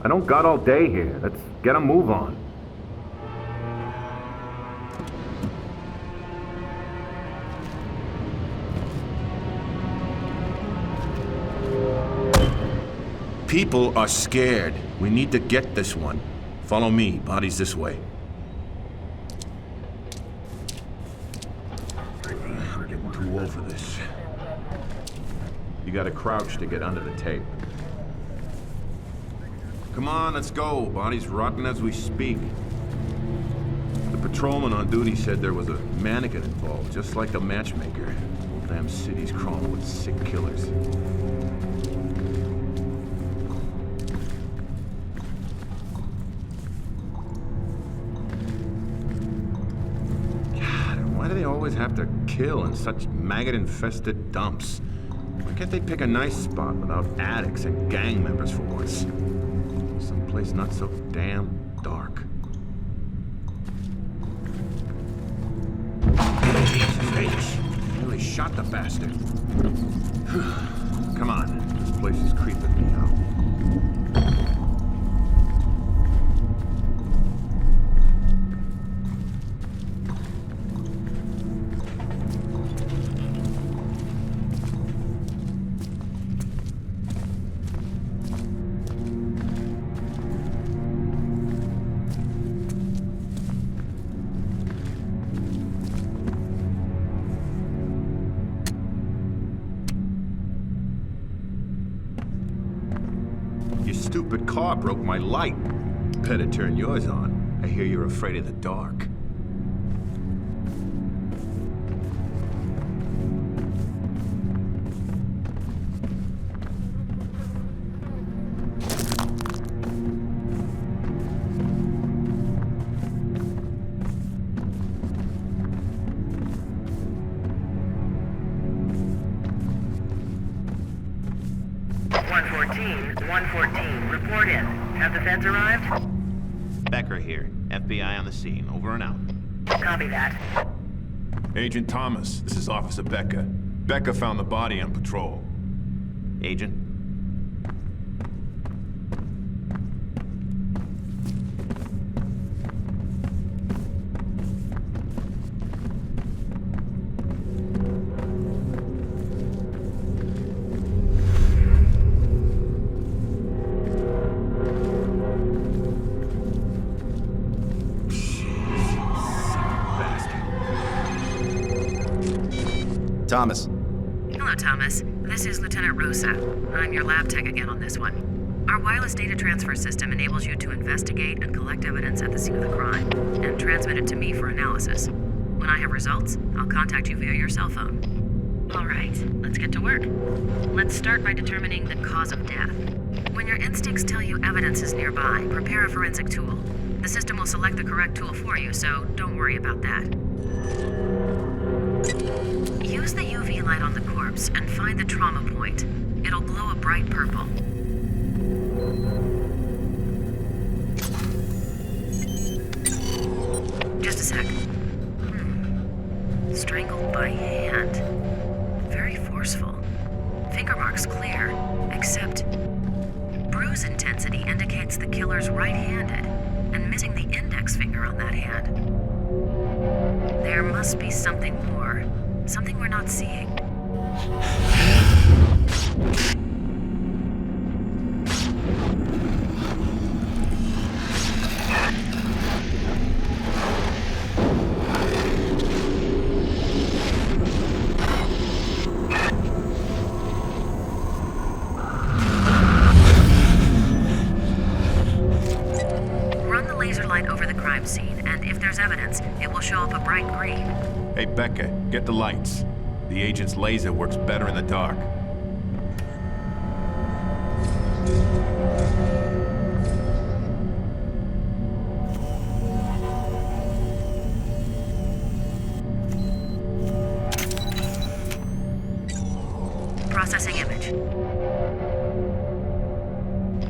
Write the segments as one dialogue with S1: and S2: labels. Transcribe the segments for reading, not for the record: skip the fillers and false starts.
S1: I don't got all day here. Let's get a move on.
S2: People are scared. We need to get this one. Follow me. Body's this way. I'm getting too old for this. You gotta crouch to get under the tape. Come on, let's go. Body's rotting as we speak. The patrolman on duty said there was a mannequin involved, just like the matchmaker. Damn city's crawling with sick killers. Why do they always have to kill in such maggot-infested dumps? Why can't they pick a nice spot without addicts and gang members for once? Someplace not so damn dark. Jesus, really shot the bastard. Come on, this place is creeping me out. Stupid car broke my light. Better turn yours on. I hear you're afraid of the dark.
S3: Report in. Have the feds arrived?
S4: Becker here. FBI on the scene. Over and out.
S3: Copy that.
S2: Agent Thomas, this is Officer Becca. Becca found the body on patrol.
S4: Agent?
S5: Thomas.
S3: Hello, Thomas. This is Lieutenant Rosa. I'm your lab tech again on this one. Our wireless data transfer system enables you to investigate and collect evidence at the scene of the crime, and transmit it to me for analysis. When I have results, I'll contact you via your cell phone. All right, let's get to work. Let's start by determining the cause of death. When your instincts tell you evidence is nearby, prepare a forensic tool. The system will select the correct tool for you, so don't worry about that. Use the UV light on the corpse and find the trauma point. It'll glow a bright purple. Just a sec. Strangled by hand. Very forceful. Finger marks clear, except bruise intensity indicates the killer's right-handed, and missing the index finger on that hand. There must be something more. Something we're not seeing. Run the laser light over the crime scene, and if there's evidence, it will show up a bright green.
S2: Hey, Becca, get the lights. The agent's laser works better in the dark.
S3: Processing image.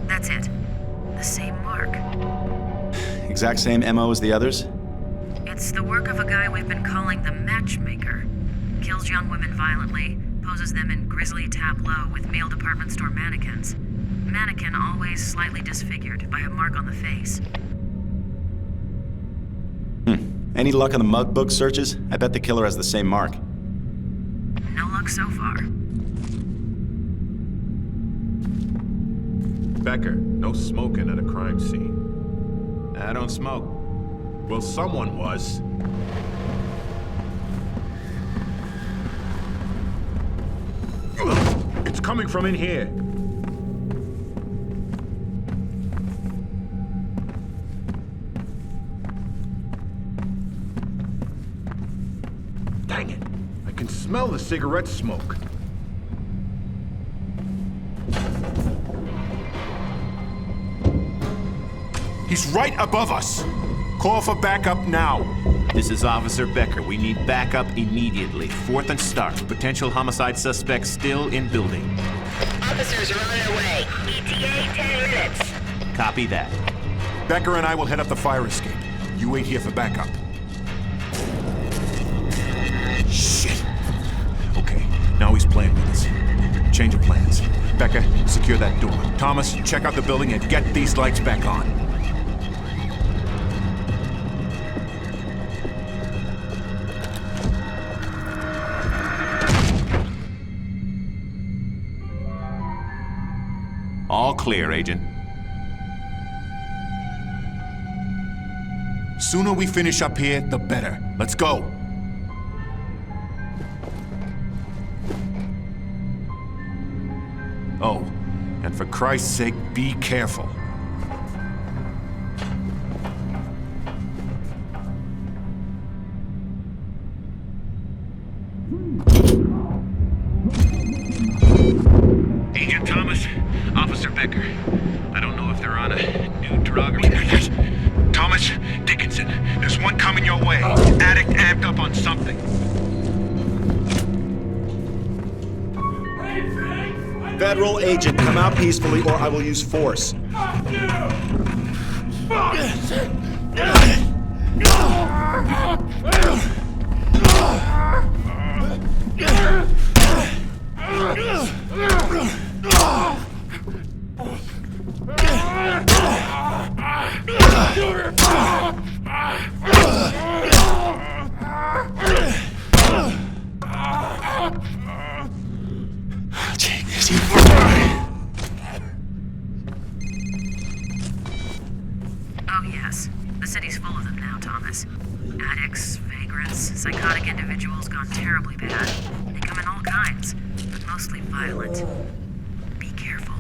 S3: That's it. The same mark.
S5: Exact same MO as the others?
S3: It's the work of a guy we've been calling the Matchmaker. Kills young women violently, poses them in grisly tableau with male department store mannequins. Mannequin always slightly disfigured by a mark on the face.
S5: Any luck on the mug book searches? I bet the killer has the same mark.
S3: No luck so far.
S2: Becker, no smoking at a crime scene.
S4: I don't smoke.
S2: Well, someone was. It's coming from in here. Dang it. I can smell the cigarette smoke.
S6: He's right above us. Call for backup now.
S4: This is Officer Becker. We need backup immediately. 4th and Stark. Potential homicide suspect still in building.
S7: Officers are on their way. ETA 10 minutes.
S4: Copy that.
S6: Becker and I will head up the fire escape. You wait here for backup. Shit. Okay, now he's playing with us. Change of plans. Becker, secure that door. Thomas, check out the building and get these lights back on.
S4: All clear, Agent.
S6: Sooner we finish up here, the better. Let's go. Oh, and for Christ's sake, be careful.
S8: Agent Thomas, Officer Becker. I don't know if they're on a new drug or...
S6: Thomas, Dickinson, there's one coming your way. Addict amped up on something.
S5: Federal agent, come out peacefully or I will use force.
S3: Oh yes, the city's full of them now, Thomas. Addicts, vagrants, psychotic individuals gone terribly bad. They come in all kinds, but mostly violent. Be careful.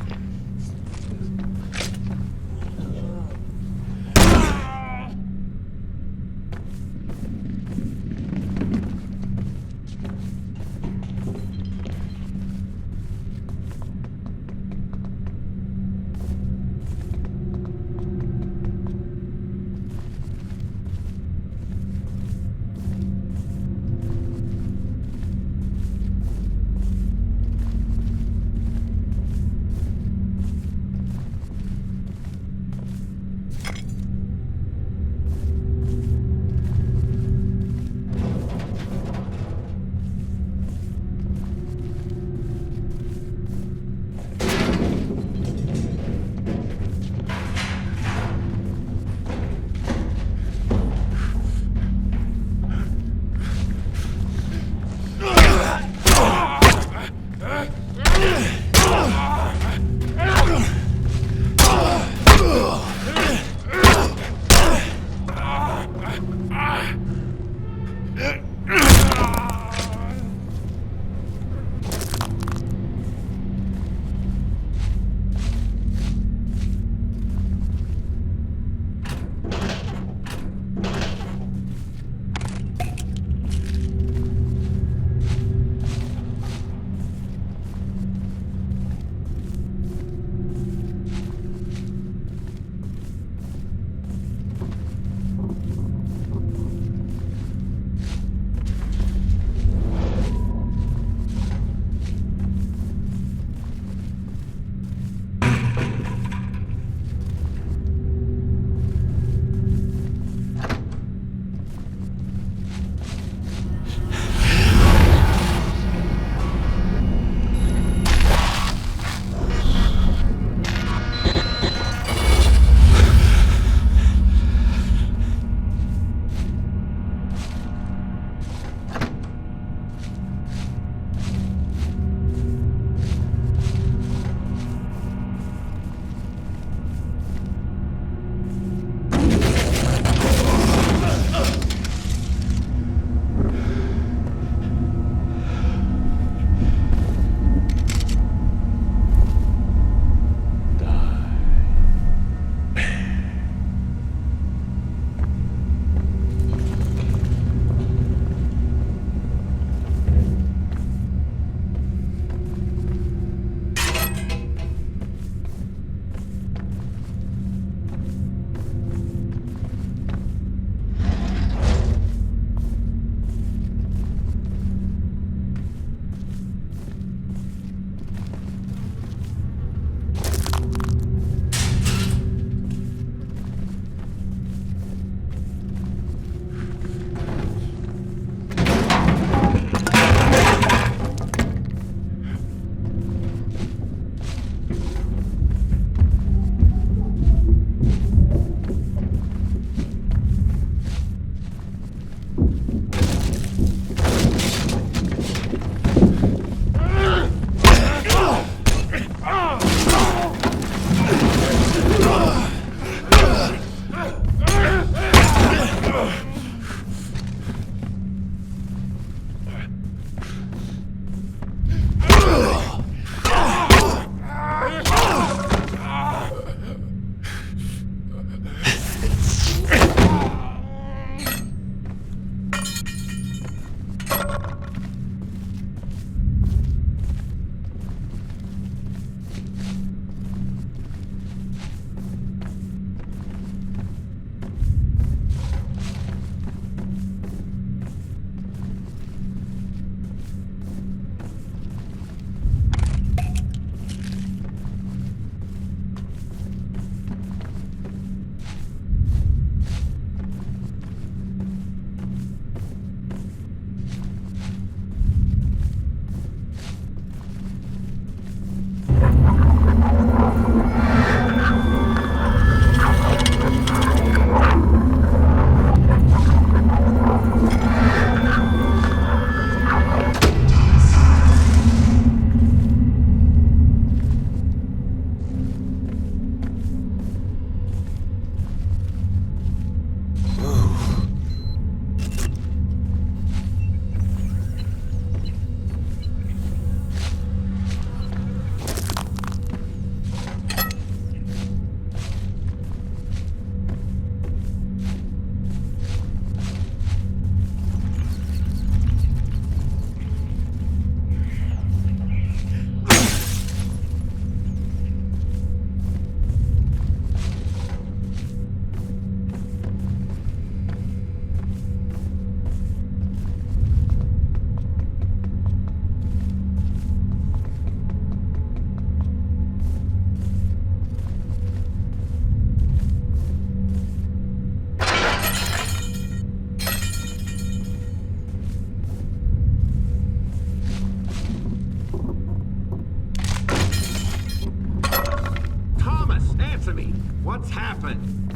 S2: What's happened?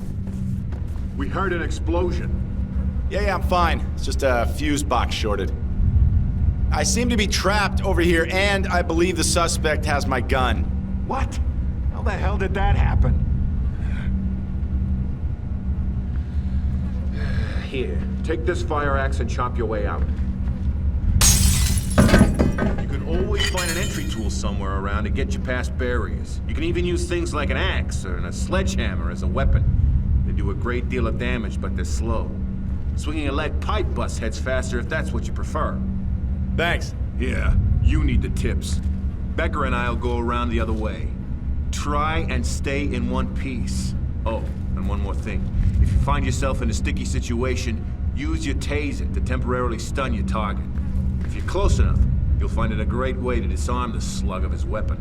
S2: We heard an explosion.
S5: Yeah, I'm fine. It's just a fuse box shorted. I seem to be trapped over here, and I believe the suspect has my gun.
S2: What? How the hell did that happen? Here, take this fire axe and chop your way out.
S4: You can always find an entry tool somewhere around to get you past barriers. You can even use things like an axe or a sledgehammer as a weapon. They do a great deal of damage, but they're slow. Swinging a lead pipe bust heads faster if that's what you prefer.
S5: Thanks.
S2: Yeah, you need the tips. Becker and I'll go around the other way.
S4: Try and stay in one piece. Oh, and one more thing. If you find yourself in a sticky situation, use your taser to temporarily stun your target. If you're close enough, you'll find it a great way to disarm the slug of his weapon.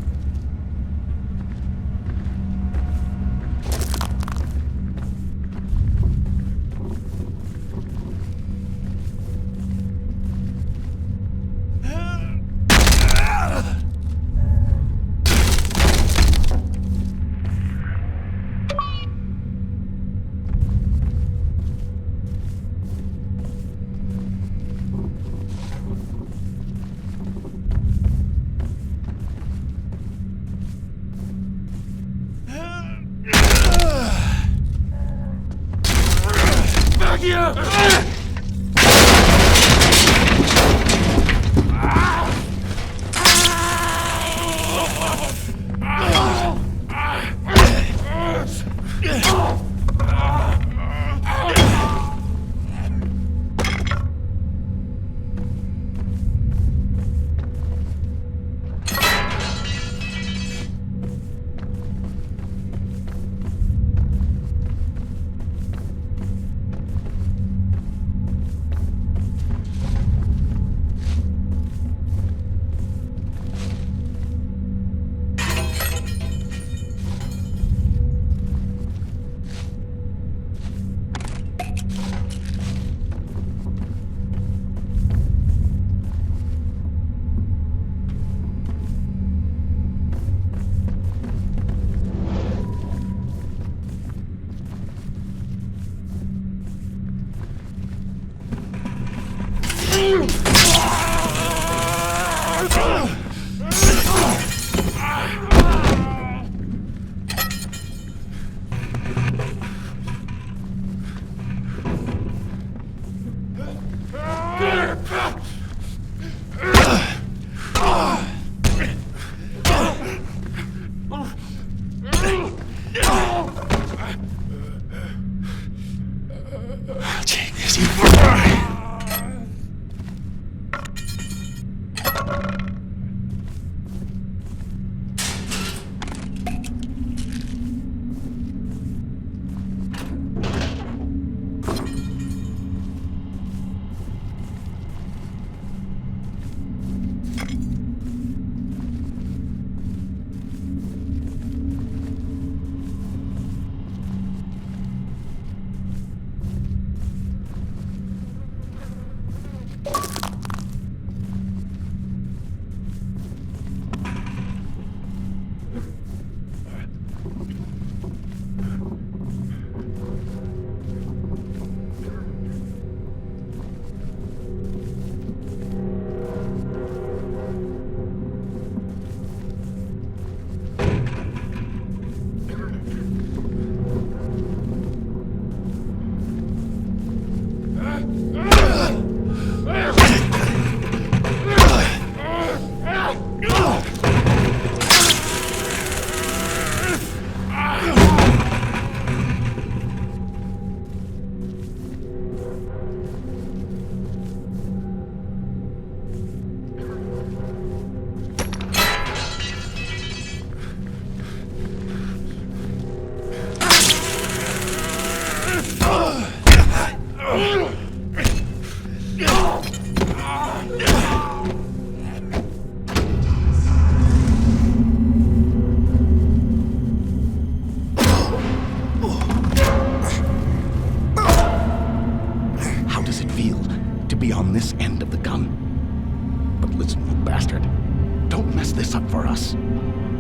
S9: for us.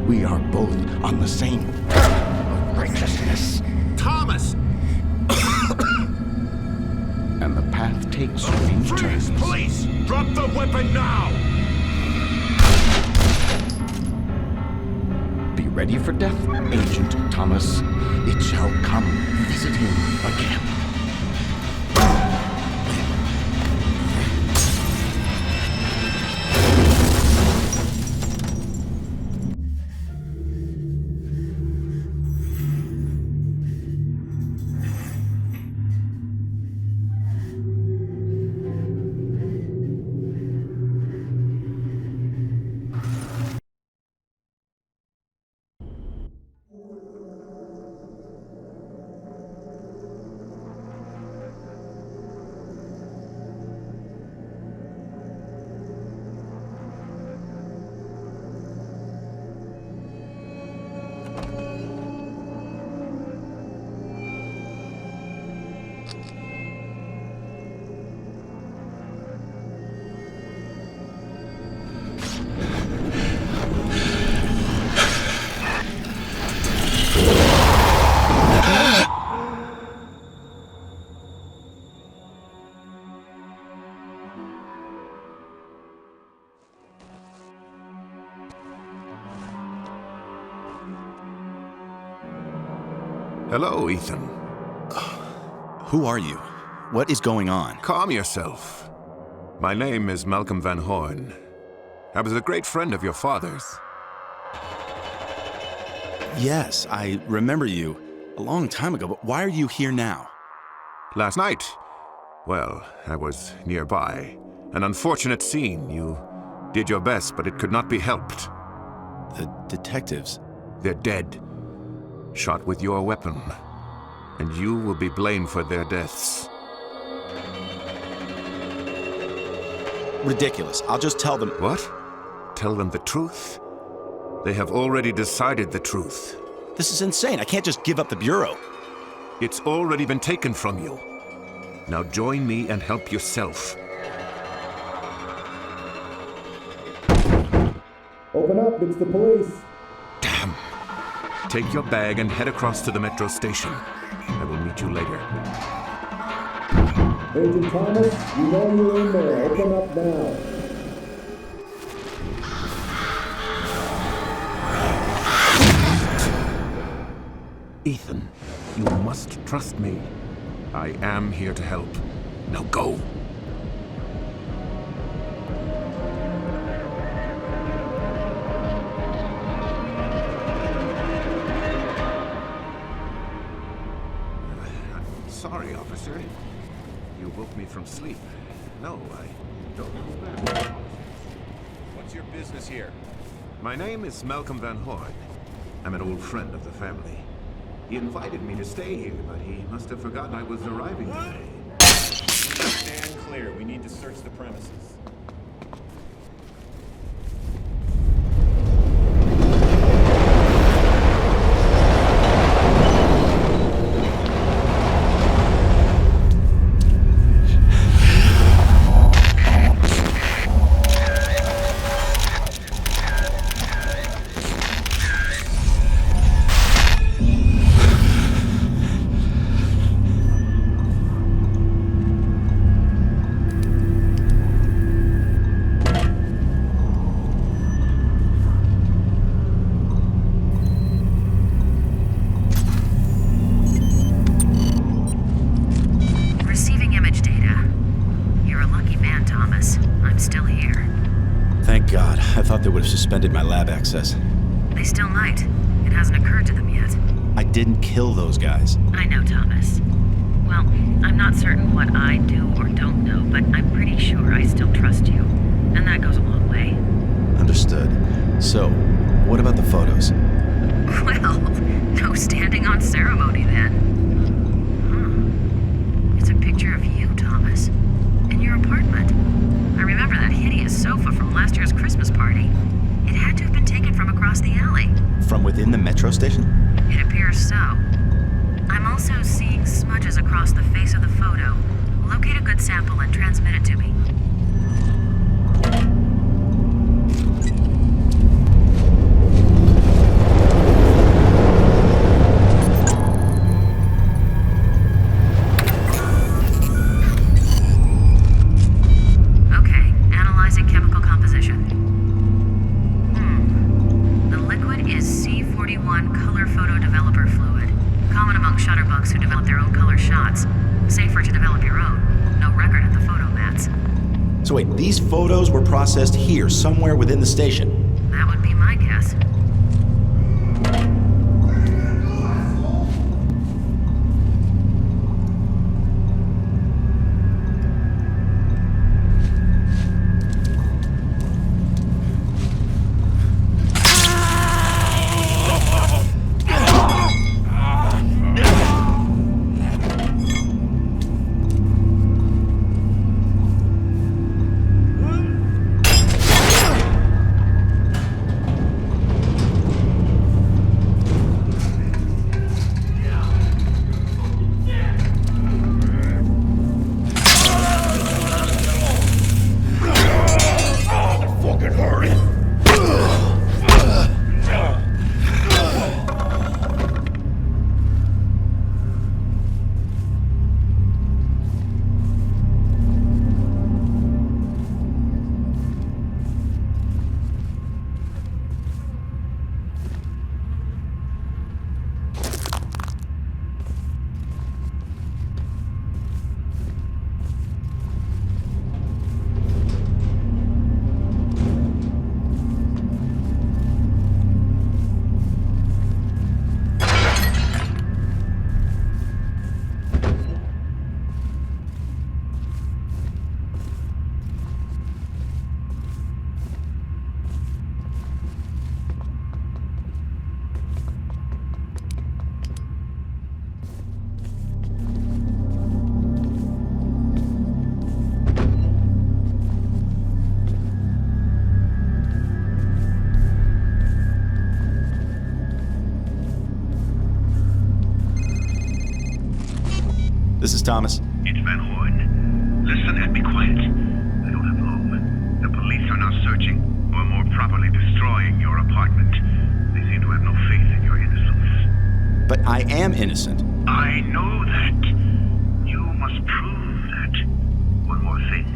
S9: We are both on the same path of righteousness.
S2: Thomas!
S9: And the path takes strange turns.
S2: Police! Drop the weapon now!
S9: Be ready for death, Agent Thomas. It shall come. Visit him again.
S2: Hello, Ethan.
S5: Who are you? What is going on?
S2: Calm yourself. My name is Malcolm Van Horn. I was a great friend of your father's.
S5: Yes, I remember you a long time ago, but why are you here now?
S2: Last night, well, I was nearby. An unfortunate scene. You did your best, but it could not be helped.
S5: The detectives.
S2: They're dead. Shot with your weapon. And you will be blamed for their deaths.
S5: Ridiculous. I'll just tell them.
S2: What? Tell them the truth? They have already decided the truth.
S5: This is insane. I can't just give up the Bureau.
S2: It's already been taken from you. Now join me and help yourself.
S1: Open up, it's the police.
S2: Damn. Take your bag and head across to the metro station. I will meet you later.
S1: Agent Thomas, you know you're in there. Open up now.
S2: Ethan, you must trust me. I am here to help. Now go. I'm sorry, officer. You woke me from sleep. No, I don't know that.
S6: What's your business here?
S2: My name is Malcolm Van Horn. I'm an old friend of the family. He invited me to stay here, but he must have forgotten I was arriving today.
S6: Stand clear. We need to search the premises.
S5: They would have suspended my lab access.
S3: They still might. It hasn't occurred to them yet.
S5: I didn't kill those guys.
S3: I know, Thomas. Well, I'm not certain what I do or don't know, but I'm pretty sure I still trust you. And that goes a long way.
S5: Understood. So, what about the photos?
S3: Well, no standing on ceremony then. Huh. It's a picture of you, Thomas. In your apartment. I remember that hideous sofa from last year's Christmas party. It had to have been taken from across the alley.
S5: From within the metro station?
S3: It appears so. I'm also seeing smudges across the face of the photo. Locate a good sample and transmit it to me. shutterbugs who develop their own color shots. Safer to develop your own. No record at the photo mats.
S5: So wait, these photos were processed here, somewhere within the station?
S3: That would be my guess.
S5: This is Thomas.
S8: It's Van Horn. Listen and be quiet. I don't have long. The police are now searching, or more properly destroying your apartment. They seem to have no faith in your innocence.
S5: But I am innocent.
S8: I know that. You must prove that. One more thing.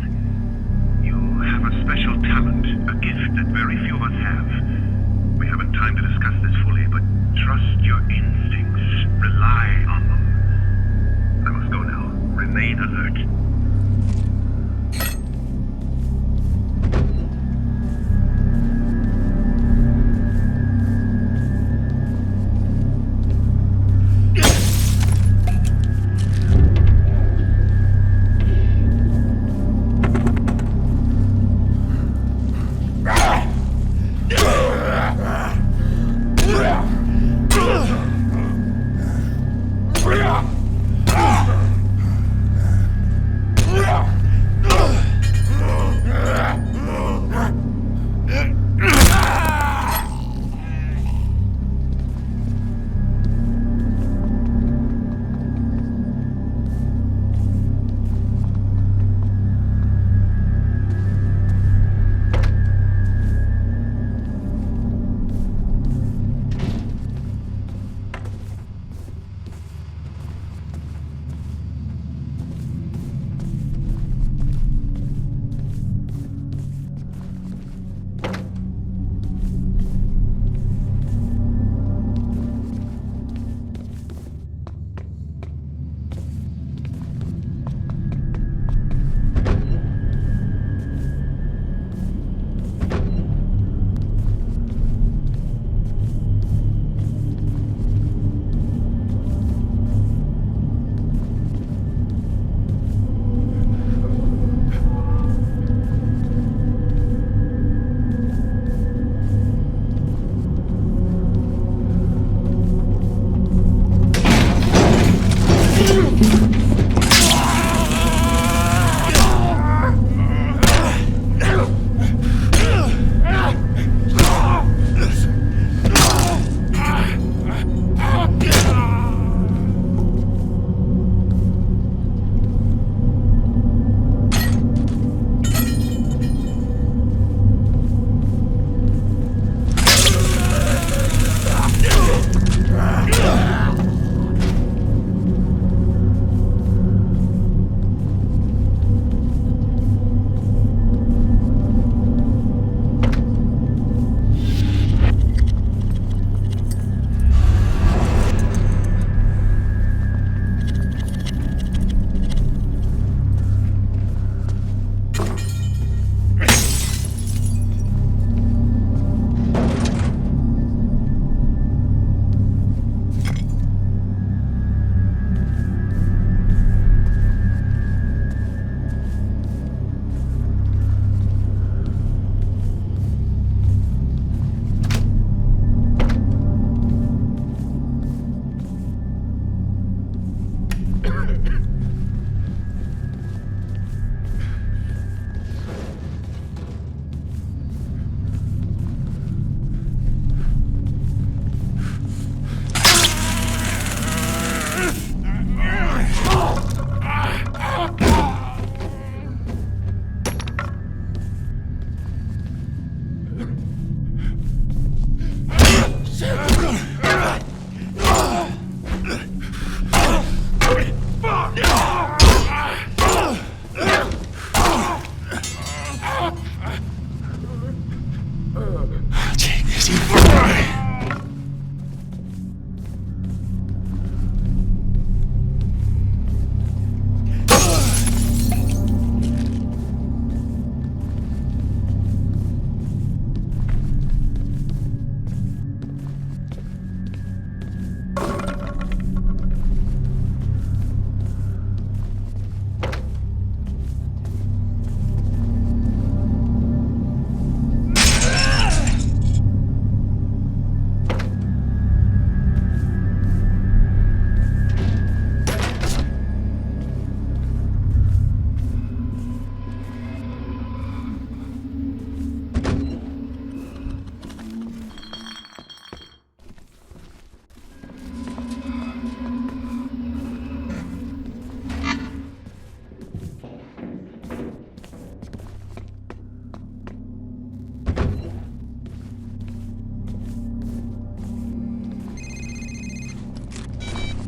S8: You have a special talent, a gift that very few of us have. We haven't time to discuss this fully, but trust your instincts. Rely on them. I must go now. Remain alert.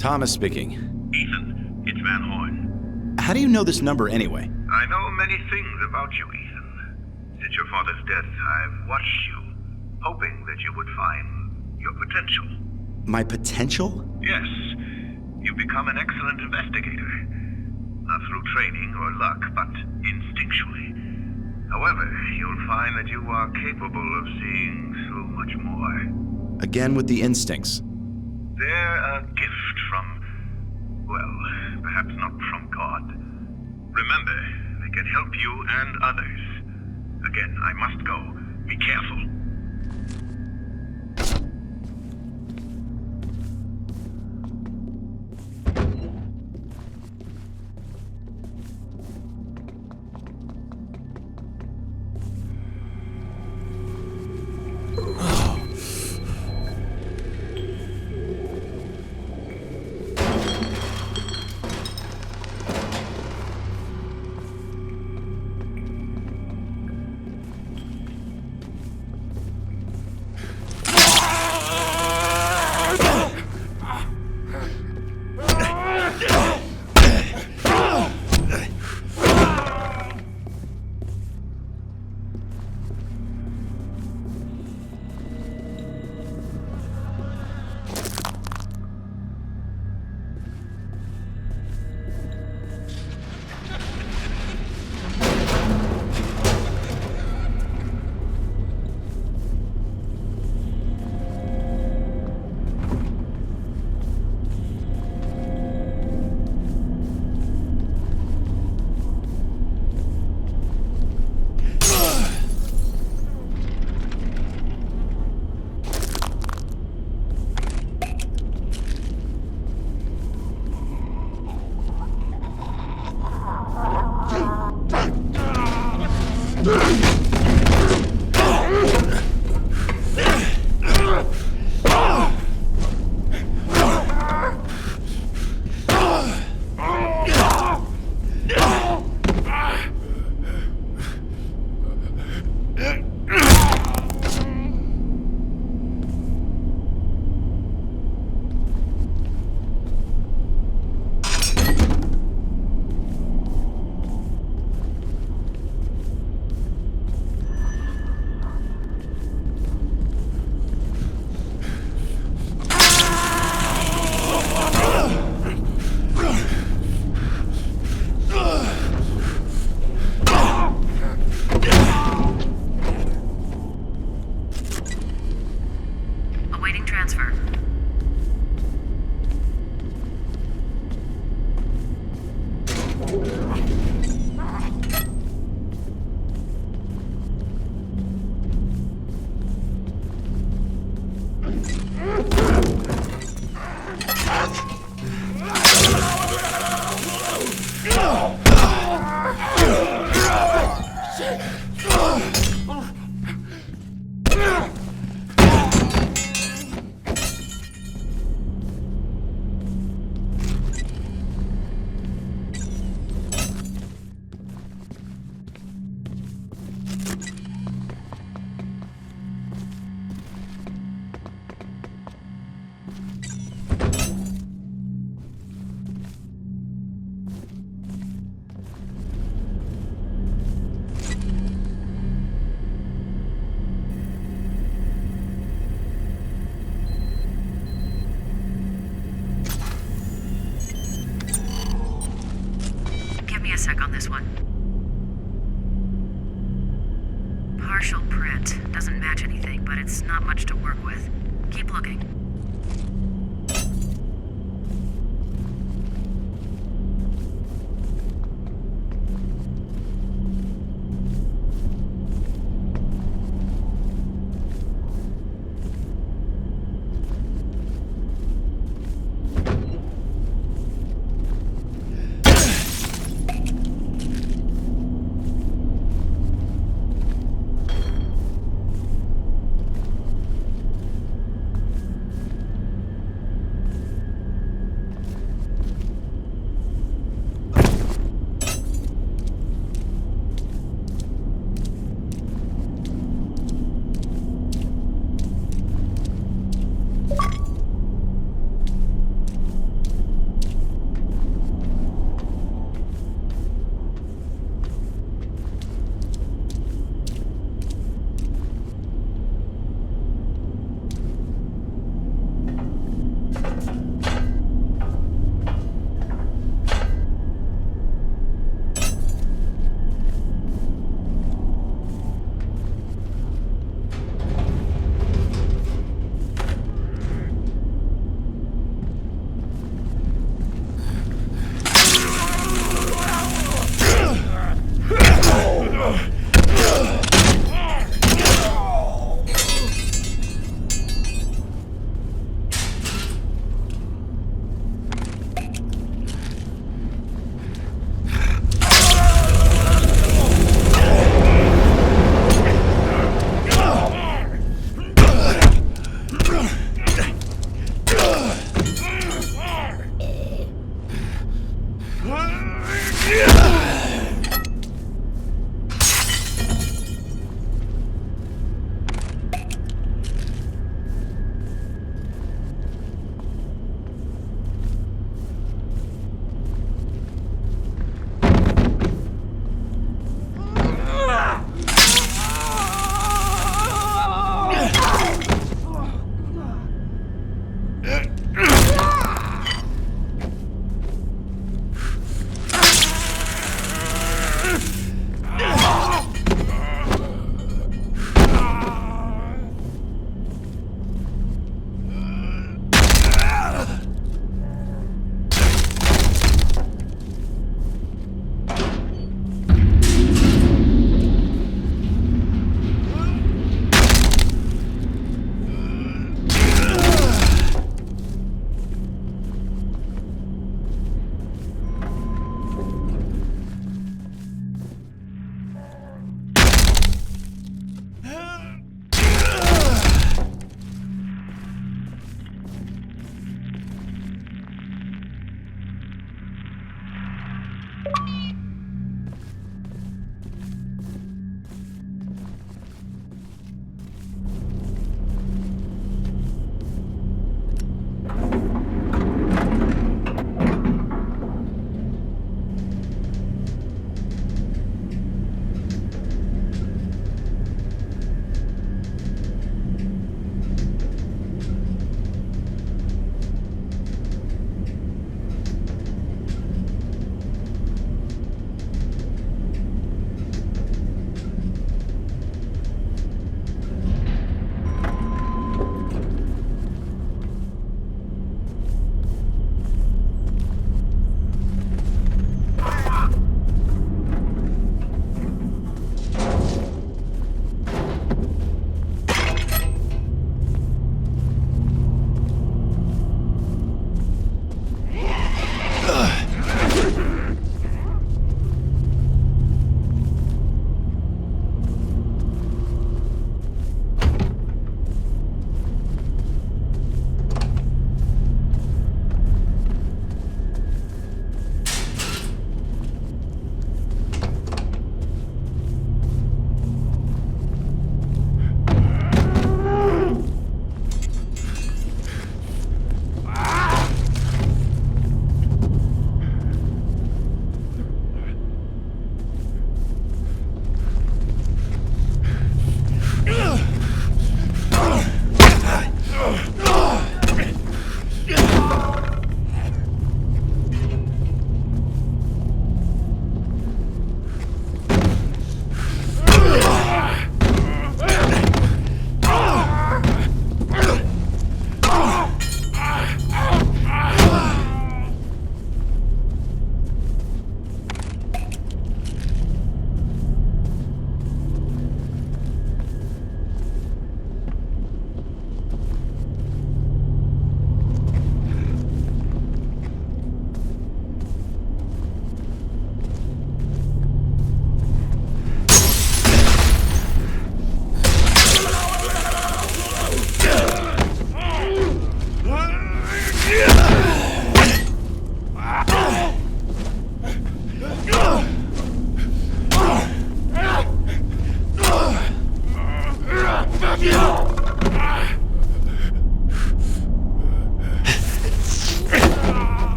S5: Thomas speaking.
S8: Ethan, it's Van Horn.
S5: How do you know this number anyway?
S8: I know many things about you, Ethan. Since your father's death, I've watched you, hoping that you would find your potential.
S5: My potential?
S8: Yes, you've become an excellent investigator. Not through training or luck, but instinctually. However, you'll find that you are capable of seeing so much more.
S5: Again with the instincts.
S8: They're a gift from, well, perhaps not from God. Remember, they can help you and others. Again, I must go. Be careful.
S3: sec on this one. Partial print. Doesn't match anything, but it's not much to work with. Keep looking.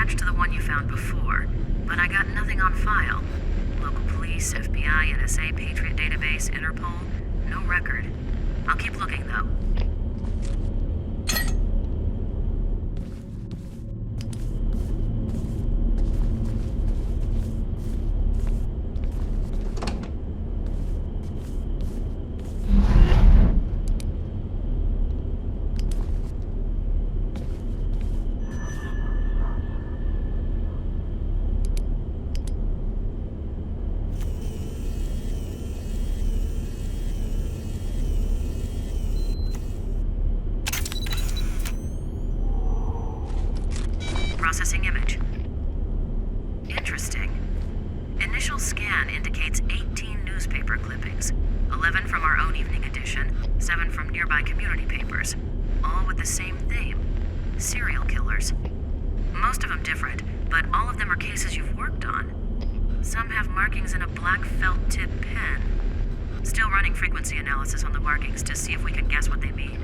S3: match to the one you found before, but I got nothing on file. Local police, FBI, NSA, Patriot Database, Interpol, no record. I'll keep looking, though. Processing image. Interesting. Initial scan indicates 18 newspaper clippings. 11 from our own evening edition, 7 from nearby community papers. All with the same theme. Serial killers. Most of them different, but all of them are cases you've worked on. Some have markings in a black felt tip pen. Still running frequency analysis on the markings to see if we can guess what they mean.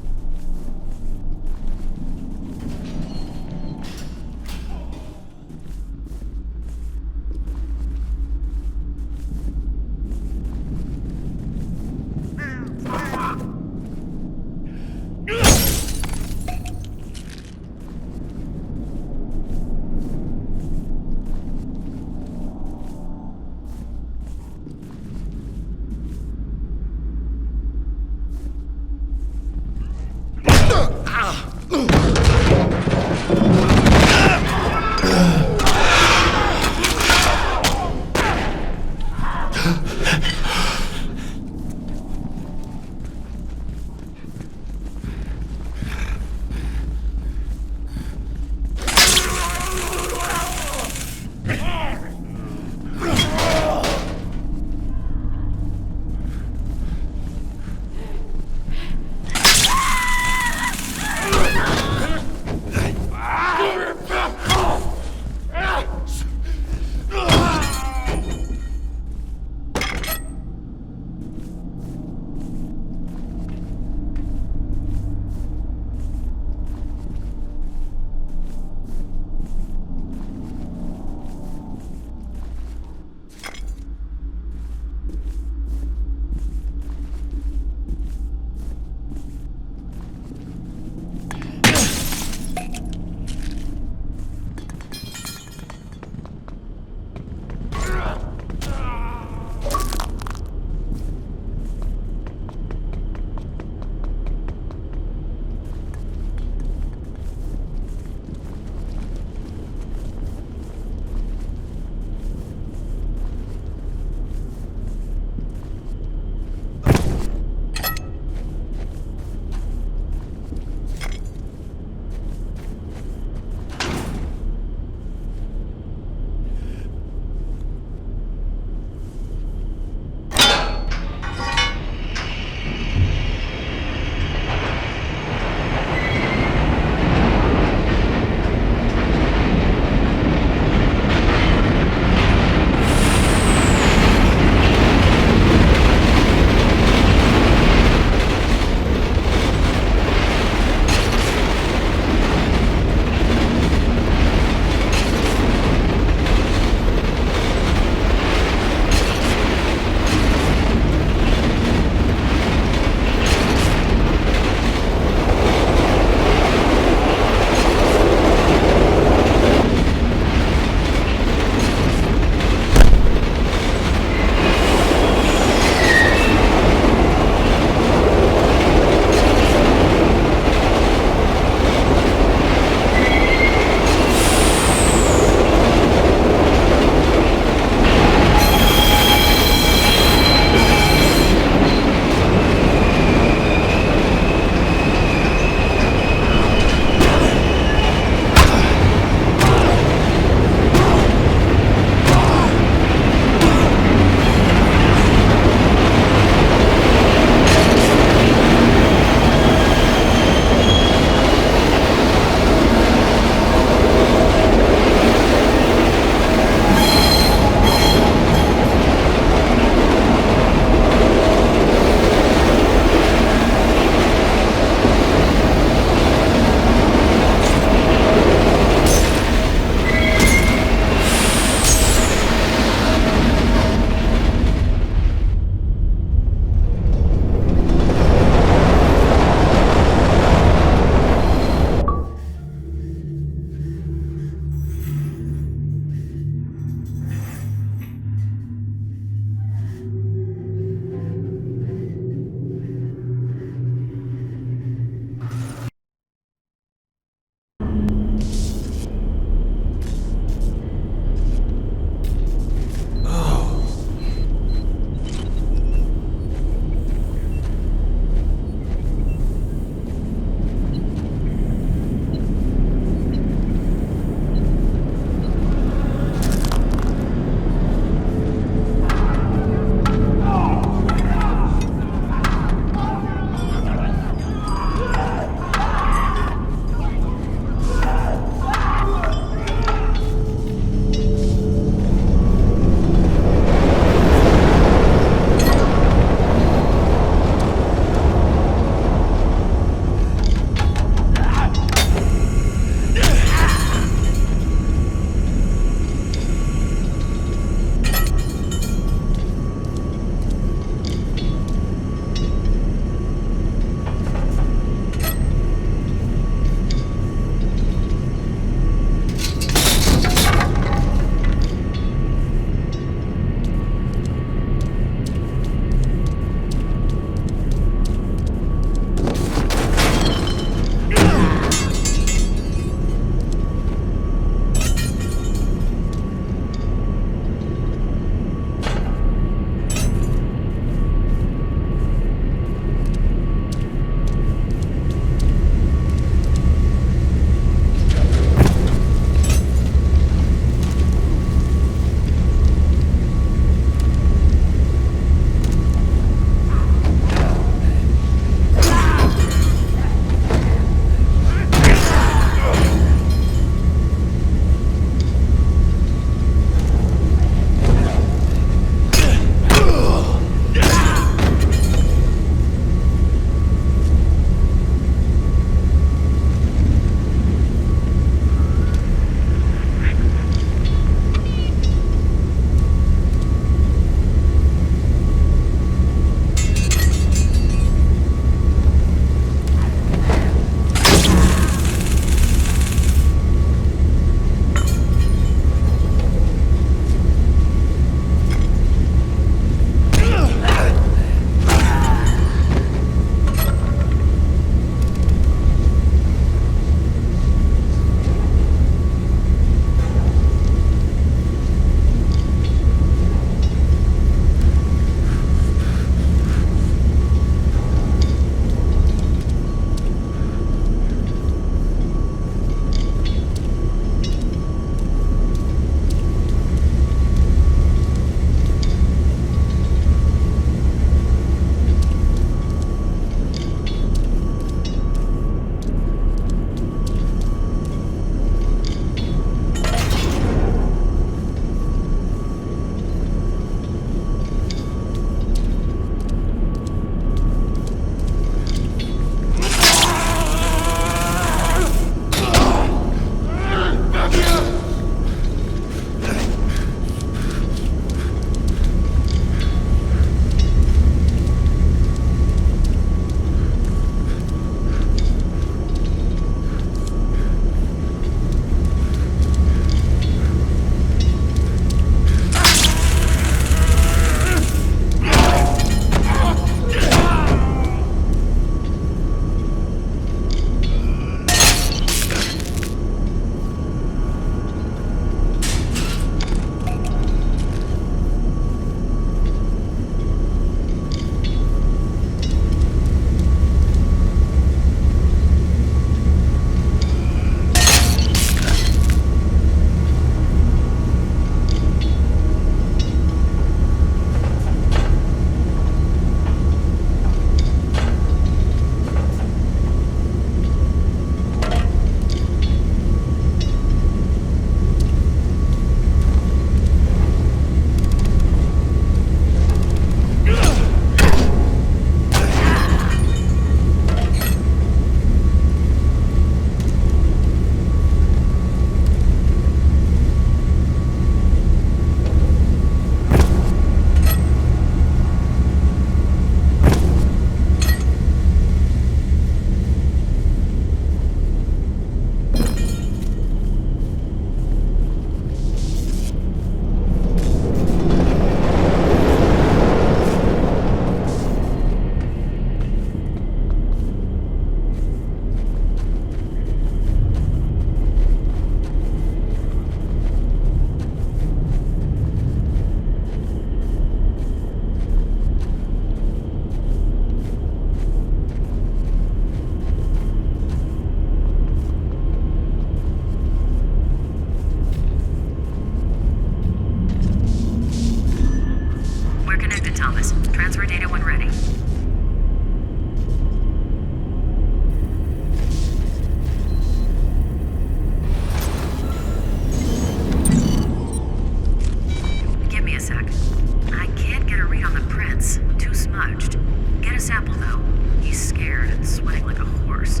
S3: sample, though. He's scared and sweating like a horse.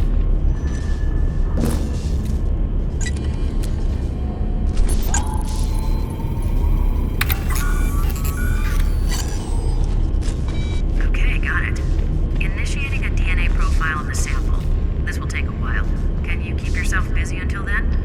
S3: Okay, got it. Initiating a DNA profile on the sample. This will take a while. Can you keep yourself busy until then?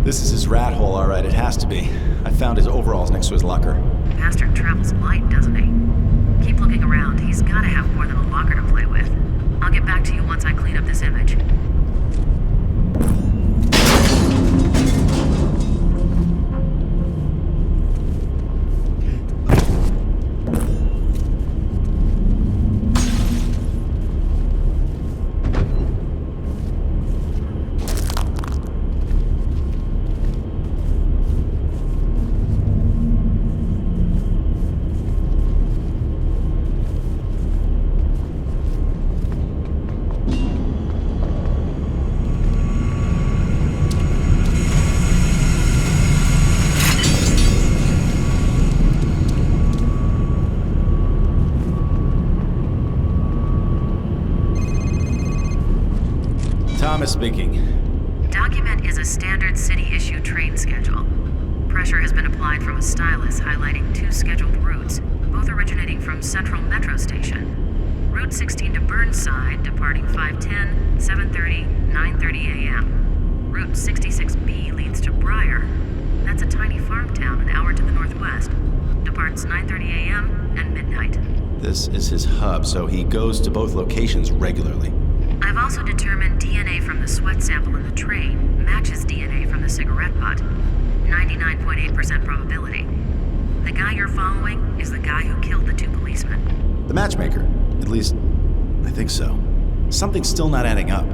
S5: This is his rat hole, all right. It has to be. I found his overalls next to his locker.
S3: Bastard travels light, doesn't he? Keep looking around. He's gotta have more than a locker to play with. I'll get back to you once I clean up this image.
S5: Thomas speaking.
S3: Document is a standard city-issue train schedule. Pressure has been applied from a stylus highlighting 2 scheduled routes, both originating from Central Metro Station. Route 16 to Burnside, departing 5:10, 7:30, 9:30 a.m. Route 66B leads to Briar. That's a tiny farm town an hour to the northwest. Departs 9:30 a.m. and midnight.
S5: This is his hub, so he goes to both locations regularly.
S3: I've also determined DNA from the sweat sample in the train matches DNA from the cigarette butt. 99.8% probability. The guy you're following is the guy who killed the 2 policemen.
S5: The matchmaker. At least, I think so. Something's still not adding up.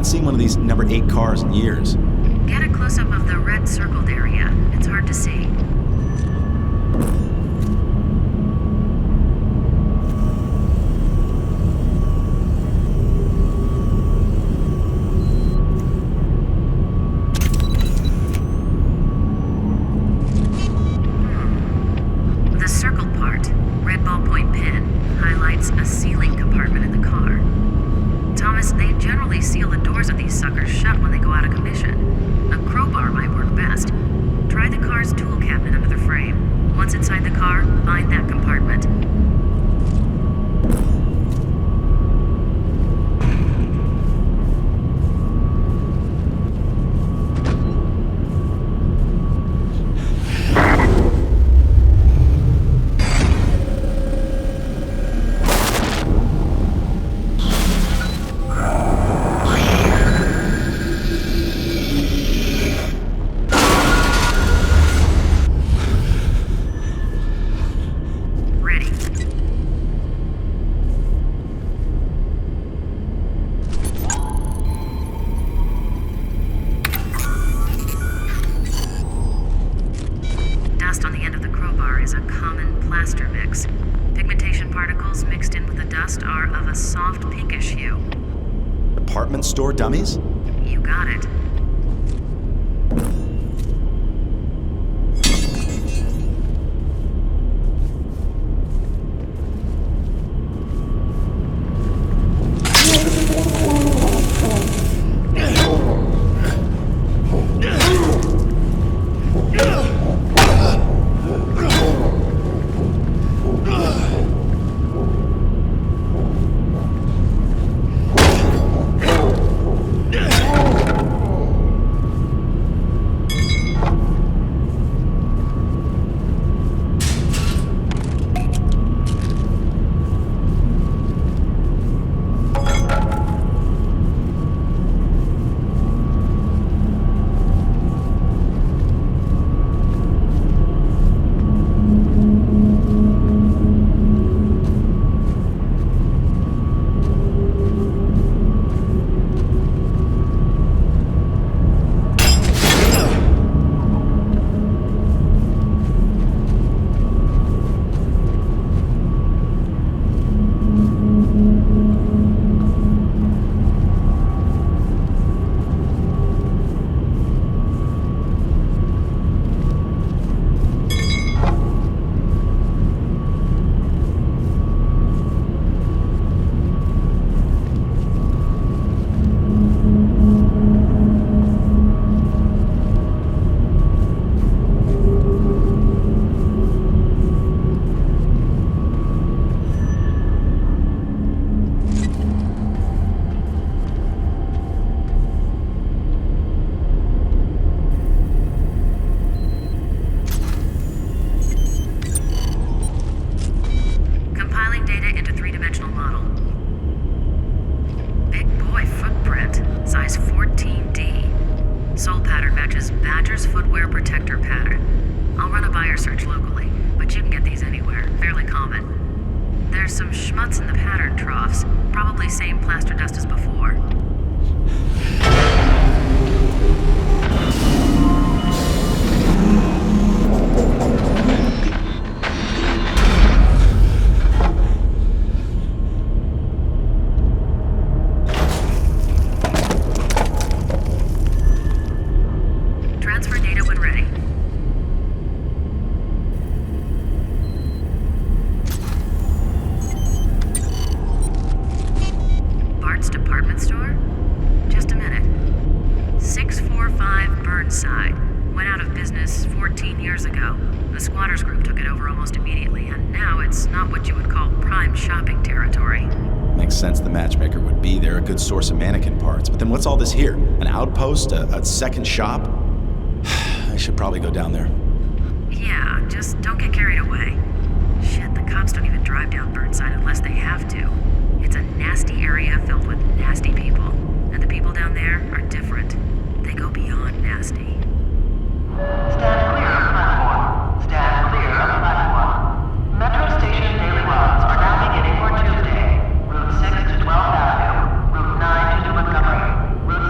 S5: seen one of these number 8 cars in years.
S3: Get a close-up of the red circled area. It's hard to see. The circled part, red ballpoint pen, highlights a sealing compartment in the car. Thomas, they generally seal the doors of these suckers shut when they go out of commission. A crowbar might work best. Try the car's tool cabinet under the frame. Once inside the car, find that compartment. Dust on the end of the crowbar is a common plaster mix. Pigmentation particles mixed in with the dust are of a soft pinkish hue.
S5: Department store dummies?
S3: You got it. Some schmutz in the pattern troughs. Probably same plaster dust as before. Transfer data when ready. Bart's department store? Just a minute. 645 Burnside. Went out of business 14 years ago. The squatters group took it over almost immediately, and now it's not what you would call prime shopping territory.
S5: Makes sense the matchmaker would be there, a good source of mannequin parts. But then what's all this here? An outpost? A second shop? I should probably go down there.
S3: Yeah, just don't get carried away. Shit, the cops don't even drive down Burnside unless they have to. It's a nasty area filled with nasty people. And the people down there are different. They go beyond nasty.
S10: Stand clear of the platform. Stand clear of the platform. Metro Station daily runs are now beginning for Tuesday. Route 6 to 12th Avenue. Route 9 to New Montgomery. Route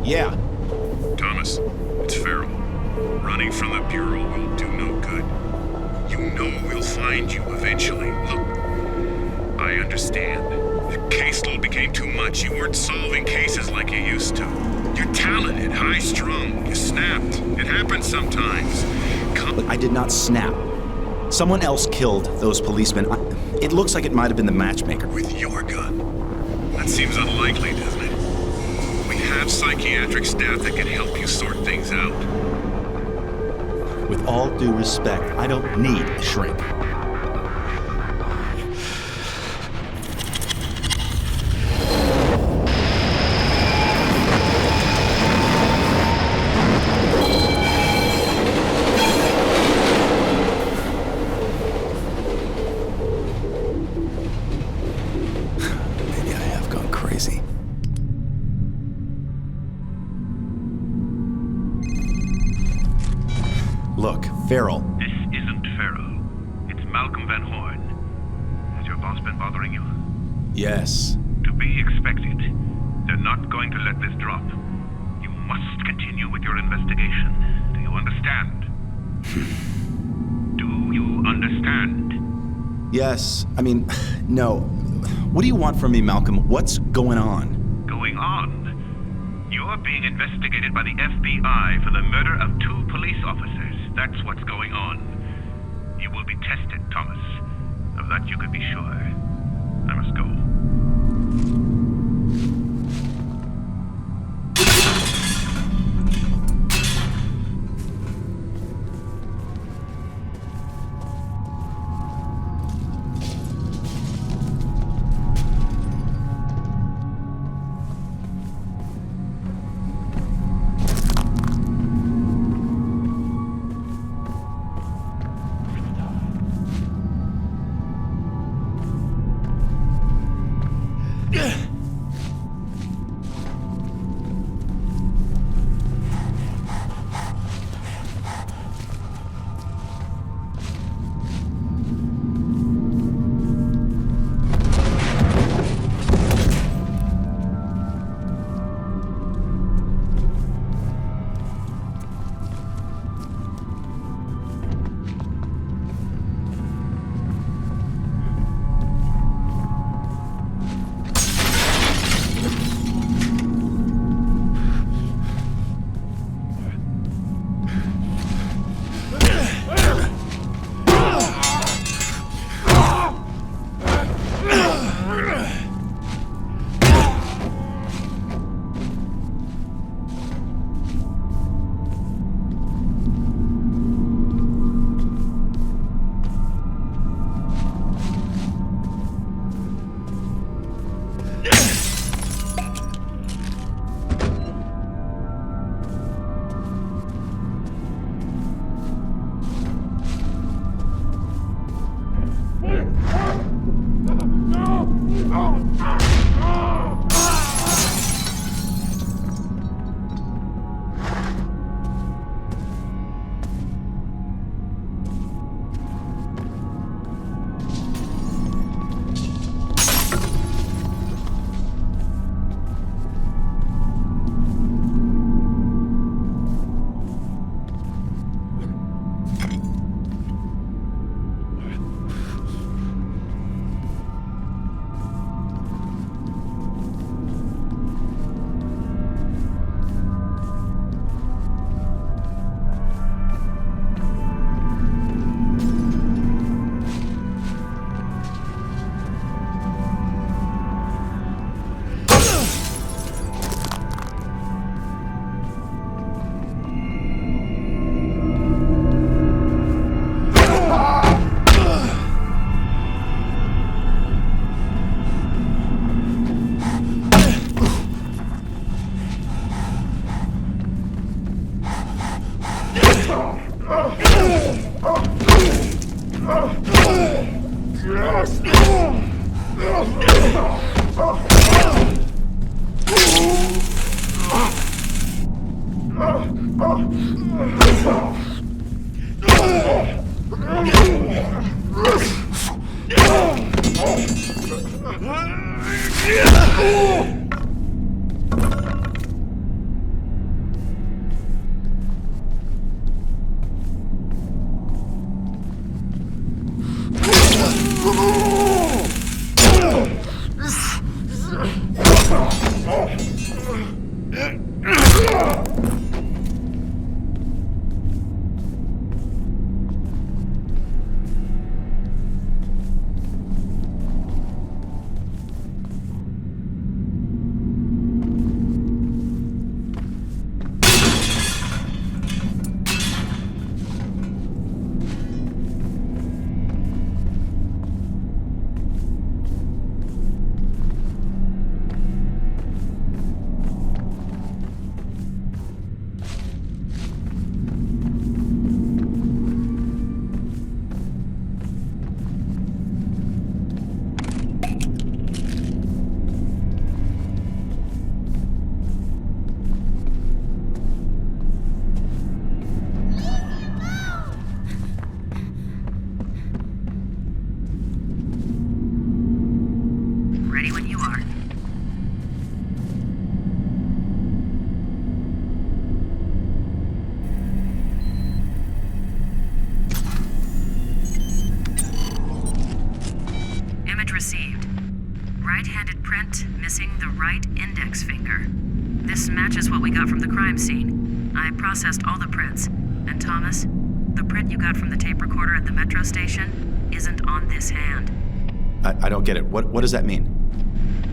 S5: Yeah.
S6: Thomas, it's Farrell. Running from the Bureau will do no good. You know we'll find you eventually. Look, I understand. The caseload became too much. You weren't solving cases like you used to. You're talented, high-strung. You snapped. It happens sometimes.
S5: Look, I did not snap. Someone else killed those policemen. It looks like it might have been the matchmaker.
S6: With your gun? That seems unlikely, doesn't it? We have psychiatric staff that can help you sort things out.
S5: With all due respect, I don't need a shrink. Look, Farrell.
S8: This isn't Farrell. It's Malcolm Van Horn. Has your boss been bothering you?
S5: Yes.
S8: To be expected. They're not going to let this drop. You must continue with your investigation. Do you understand? Do you understand?
S5: Yes. I mean, no. What do you want from me, Malcolm? What's going on?
S8: Going on? You're being investigated by the FBI for the murder of 2 police officers. That's what's going on. You will be tested, Thomas. Of that you can be sure. I must go.
S3: index finger. This matches what we got from the crime scene. I processed all the prints. And Thomas, the print you got from the tape recorder at the metro station isn't on this hand.
S5: I don't get it. What does that mean?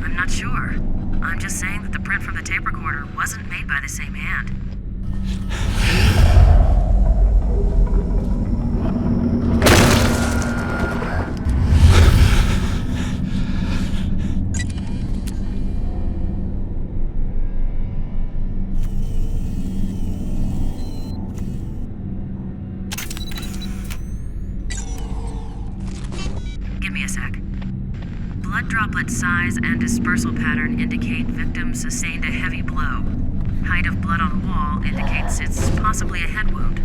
S3: I'm not sure. I'm just saying that the print from the tape recorder wasn't made by the same hand. Give me a sec. Blood droplet size and dispersal pattern indicate victim sustained a heavy blow. Height of blood on wall indicates it's possibly a head wound.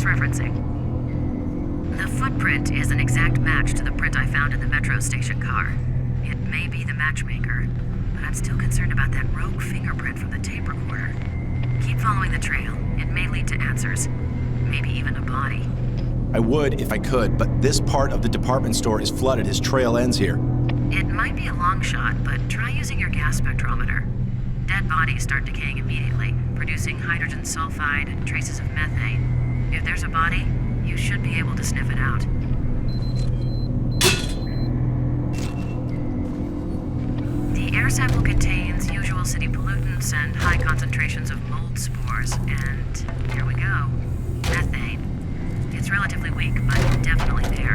S3: Cross-referencing. The footprint is an exact match to the print I found in the metro station car. It may be the matchmaker, but I'm still concerned about that rogue fingerprint from the tape recorder. Keep following the trail. It may lead to answers. Maybe even a body.
S5: I would if I could, but this part of the department store is flooded. His trail ends here.
S3: It might be a long shot, but try using your gas spectrometer. Dead bodies start decaying immediately, producing hydrogen sulfide and traces of methane. If there's a body, you should be able to sniff it out. The air sample contains usual city pollutants and high concentrations of mold spores, and here we go. Methane. It's relatively weak, but definitely there.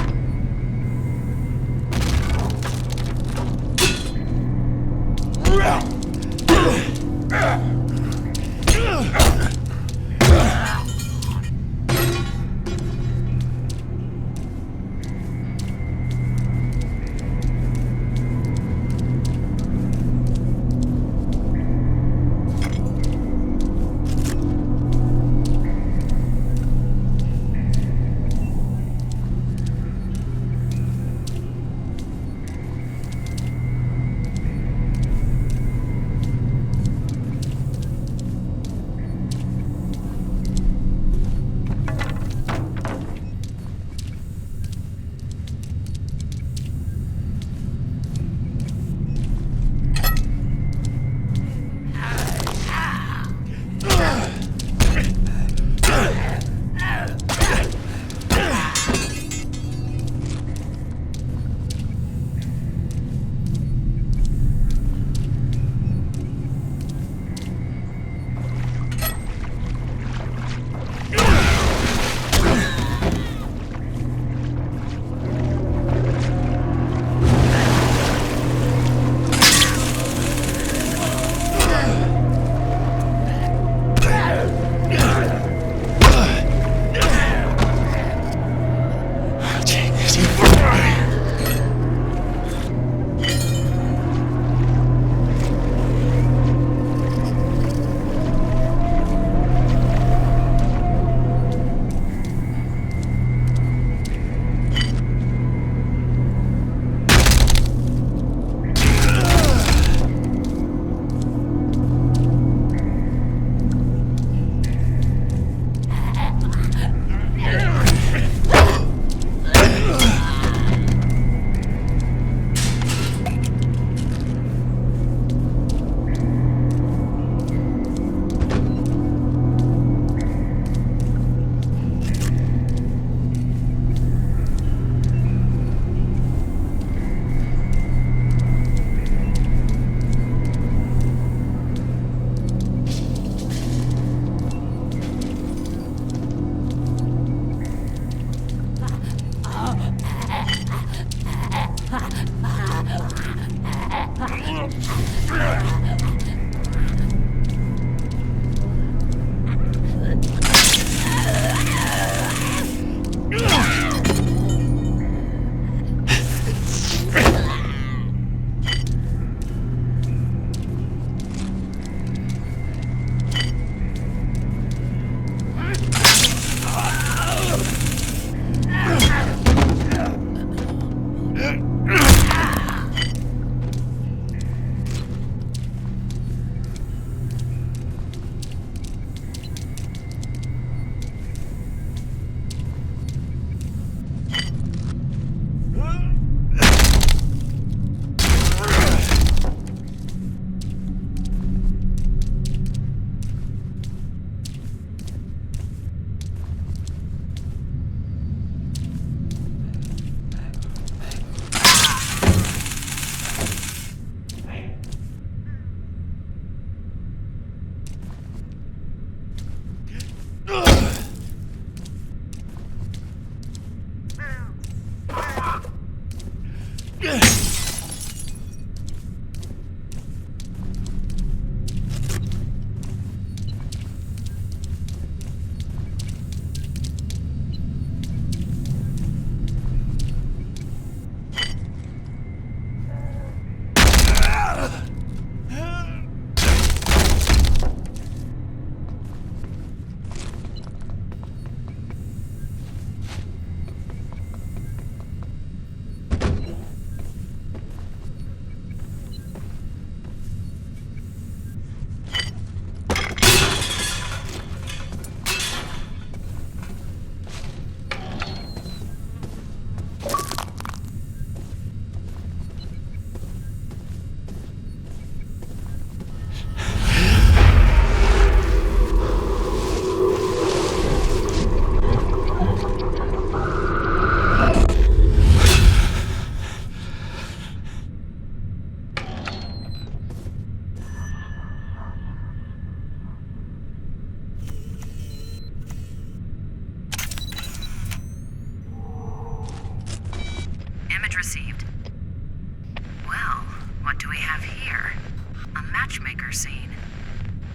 S3: murder scene.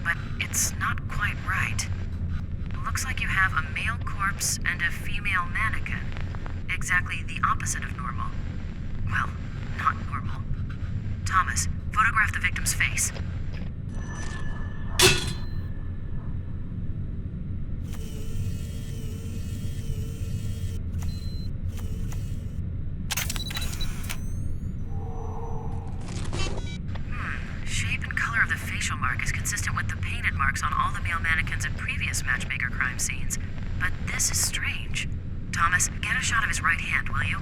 S3: But it's not quite right. Looks like you have a male corpse and a female mannequin. Exactly the opposite of normal. Well, not normal. Thomas, photograph the victim's face. Shape and color of the facial mark is consistent with the painted marks on all the male mannequins in previous matchmaker crime scenes. But this is strange. Thomas, get a shot of his right hand, will you?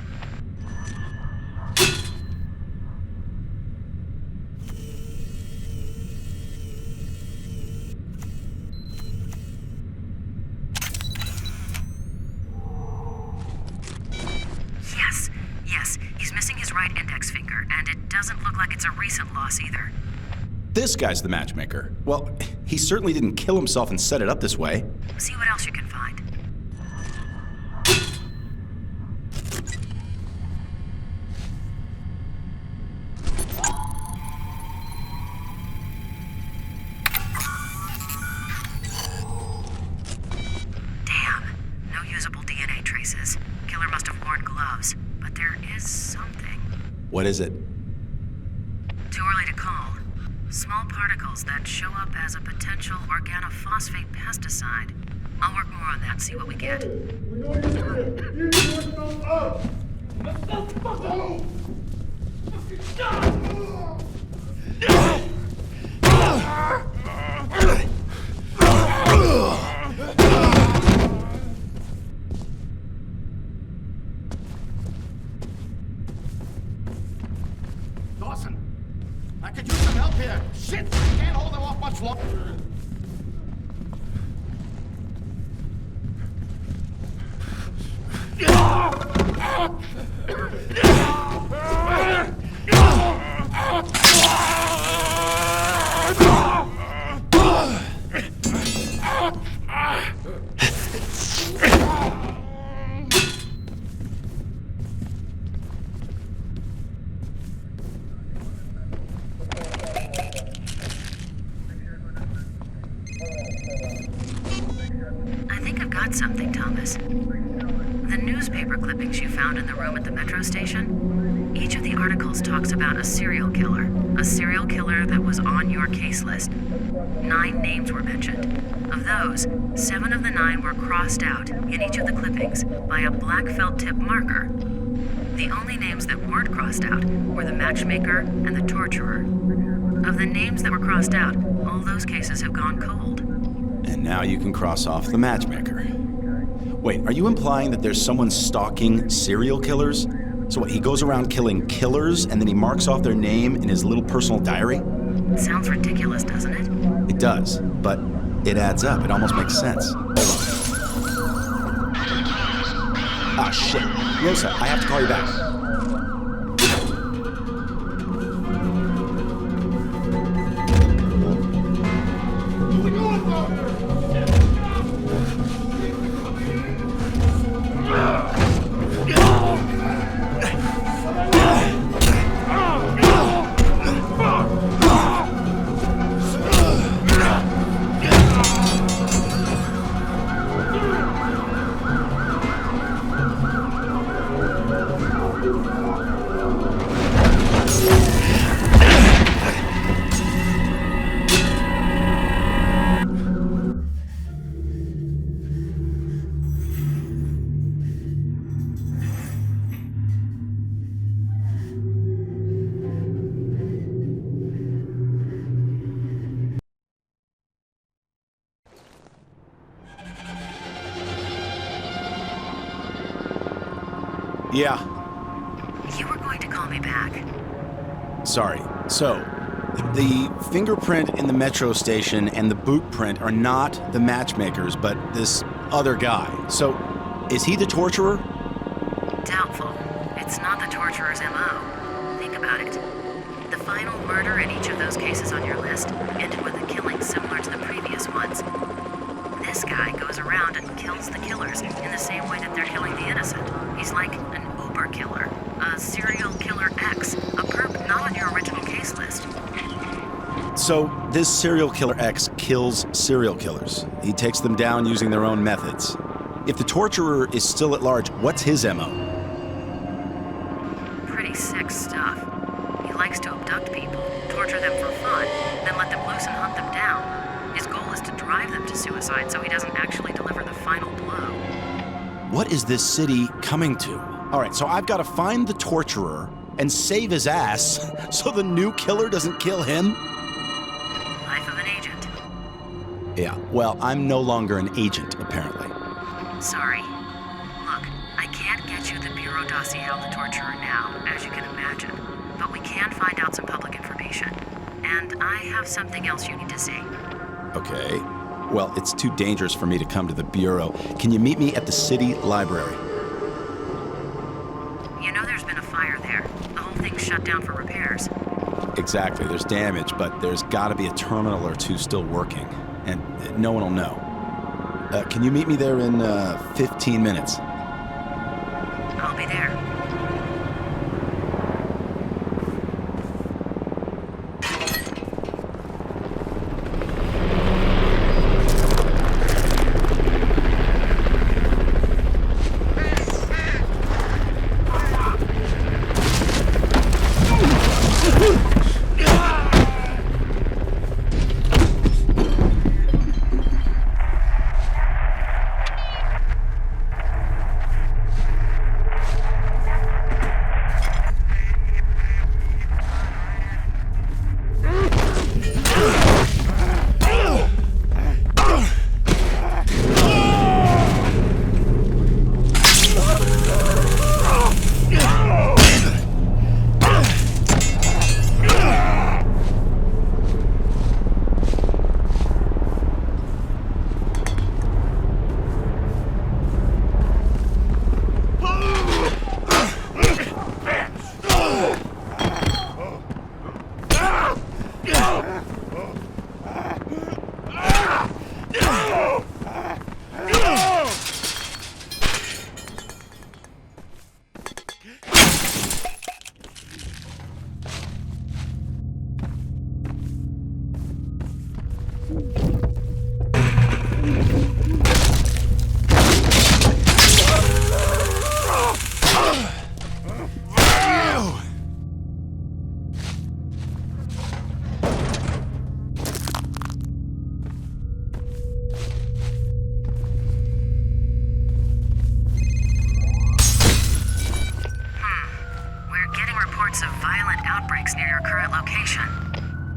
S3: Yes, he's missing his right index finger, and it doesn't look like it's a recent loss either.
S5: This guy's the matchmaker. Well, he certainly didn't kill himself and set it up this way.
S3: See what else you can find. Damn, no usable DNA traces. Killer must have worn gloves, but there is something.
S5: What is it?
S3: Too early to call. Small particles that show up as a potential organophosphate pesticide. I'll work more on that and see what we get.
S9: Dawson, I could use some help here. Shit, I can't hold them off much longer.
S3: I think I've got something, Thomas. The newspaper clippings you found in the room at the metro station, each of the articles talks about a serial killer that was on your case list. 9 names were mentioned. Of those, 7 of the 9 were crossed out in each of the clippings by a black felt tip marker. The only names that weren't crossed out were the matchmaker and the torturer. Of the names that were crossed out, all those cases have gone cold.
S5: And now you can cross off the matchmaker. Wait, are you implying that there's someone stalking serial killers? So what, he goes around killing killers and then he marks off their name in his little personal diary?
S3: Sounds ridiculous, doesn't it?
S5: It does, but it adds up. It almost makes sense. Hold on. Ah, shit. Rosa, I have to call you back. Yeah.
S3: You were going to call me back.
S5: Sorry. So, the fingerprint in the metro station and the boot print are not the matchmakers, but this other guy. So, is he the torturer?
S3: Doubtful. It's not the torturer's MO. Think about it. The final murder in each of those cases on your list ended with a killing similar to the previous ones. This guy goes around and kills the killers in the same way that they're killing the innocent. He's like an Uber killer, a serial killer X, a perp not on your original case list.
S5: So this serial killer X kills serial killers. He takes them down using their own methods. If the torturer is still at large, what's his MO?
S3: Pretty sick stuff. He likes to abduct people, torture them for fun, then let them loose and hunt them down. His goal is to drive them to suicide so he doesn't actually deliver the final blow.
S5: What is this city coming to? All right, so I've got to find the torturer and save his ass so the new killer doesn't kill him?
S3: Life of an agent.
S5: Yeah, well, I'm no longer an agent, apparently.
S3: Sorry. Look, I can't get you the Bureau dossier on the torturer now, as you can imagine. But we can find out some public information. And I have something else you need to see.
S5: Okay. Well, it's too dangerous for me to come to the Bureau. Can you meet me at the city library?
S3: You know there's been a fire there. The whole thing's shut down for repairs.
S5: Exactly. There's damage, but there's got to be a terminal or two still working. And no one will know. Can you meet me there in 15 minutes?
S3: I'll be there.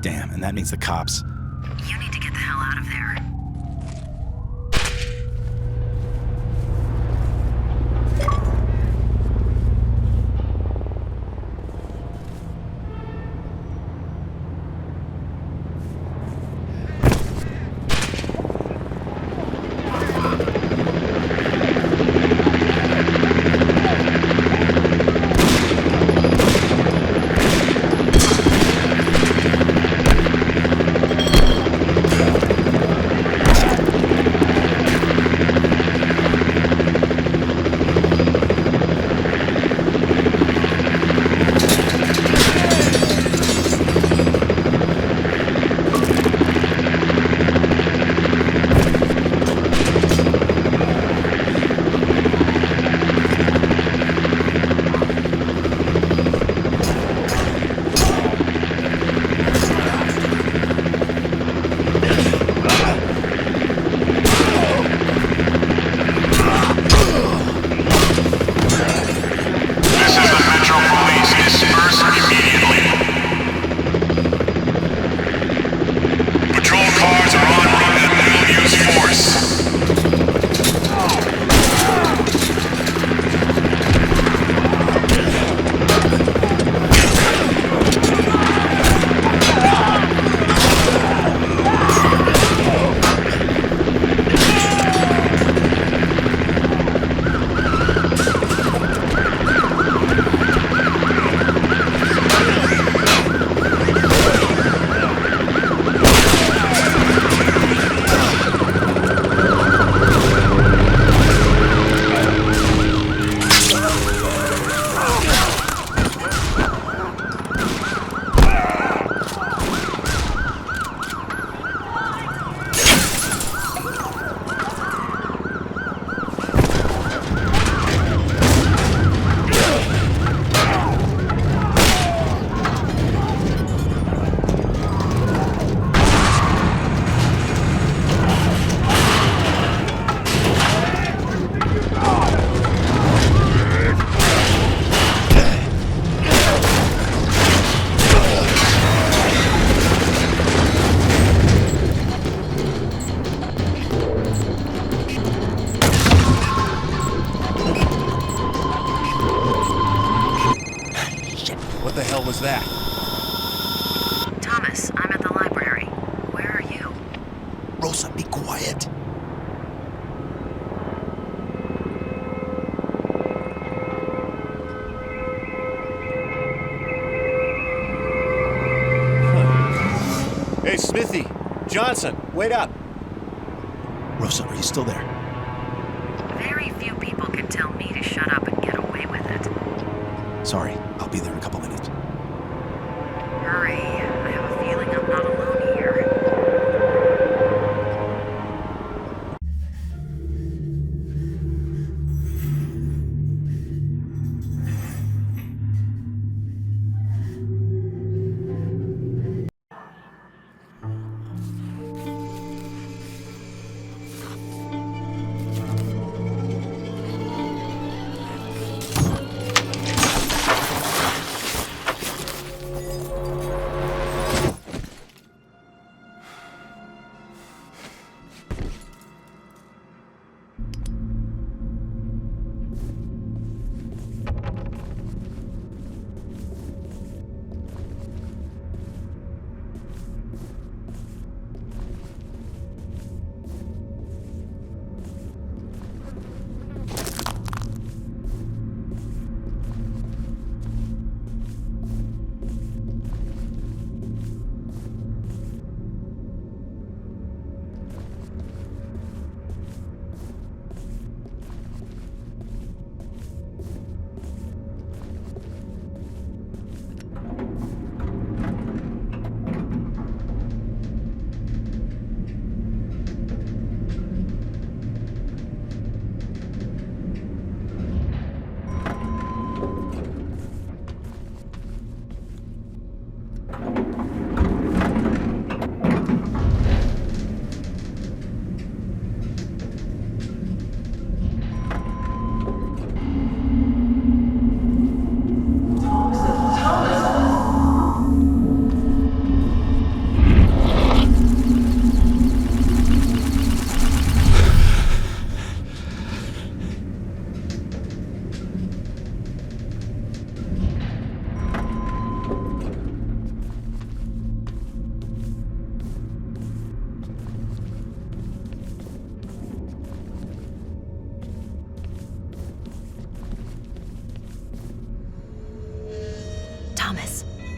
S5: Damn, and that means the cops.
S3: You need to get the hell out of there.
S5: Rosa, be quiet.
S4: Hey, Smithy! Johnson, wait up!
S5: Rosa, are you still there?
S3: Very few people can tell me to shut up and get away with it.
S5: Sorry, I'll be there in a couple minutes.
S3: Hurry. I have a feeling I'm not alone here.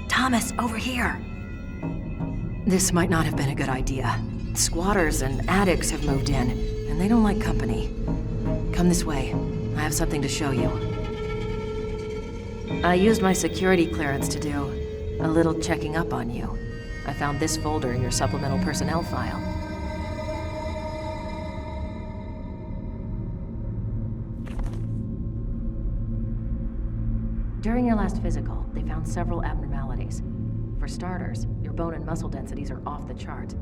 S3: Thomas, over here! This might not have been a good idea. Squatters and addicts have moved in, and they don't like company. Come this way. I have something to show you. I used my security clearance to do a little checking up on you. I found this folder in your supplemental personnel file. During your last physical, they found several abnormalities. For starters, your bone and muscle densities are off the chart.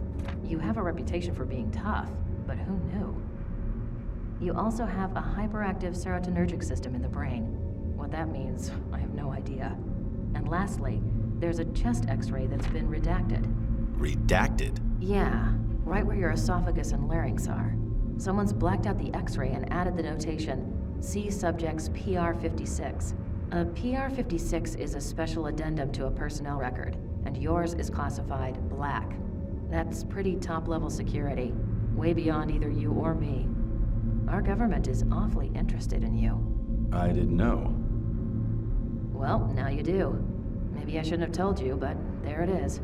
S3: You have a reputation for being tough, but who knew? You also have a hyperactive serotonergic system in the brain. What that means, I have no idea. And lastly, there's a chest x-ray that's been redacted.
S5: Redacted?
S3: Yeah, right where your esophagus and larynx are. Someone's blacked out the x-ray and added the notation, see subject's PR56. A PR56 is a special addendum to a personnel record, and yours is classified black. That's pretty top-level security, way beyond either you or me. Our government is awfully interested in you.
S5: I didn't know.
S3: Well, now you do. Maybe I shouldn't have told you, but there it is.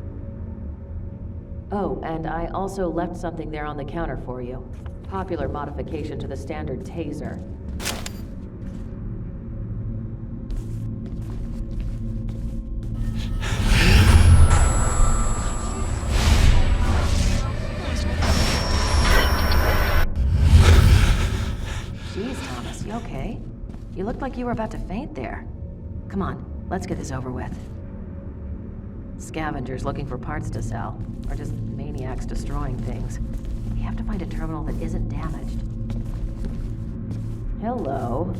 S3: Oh, and I also left something there on the counter for you. Popular modification to the standard taser. Okay. You looked like you were about to faint there. Come on, let's get this over with. Scavengers looking for parts to sell, or just maniacs destroying things. We have to find a terminal that isn't damaged. Hello.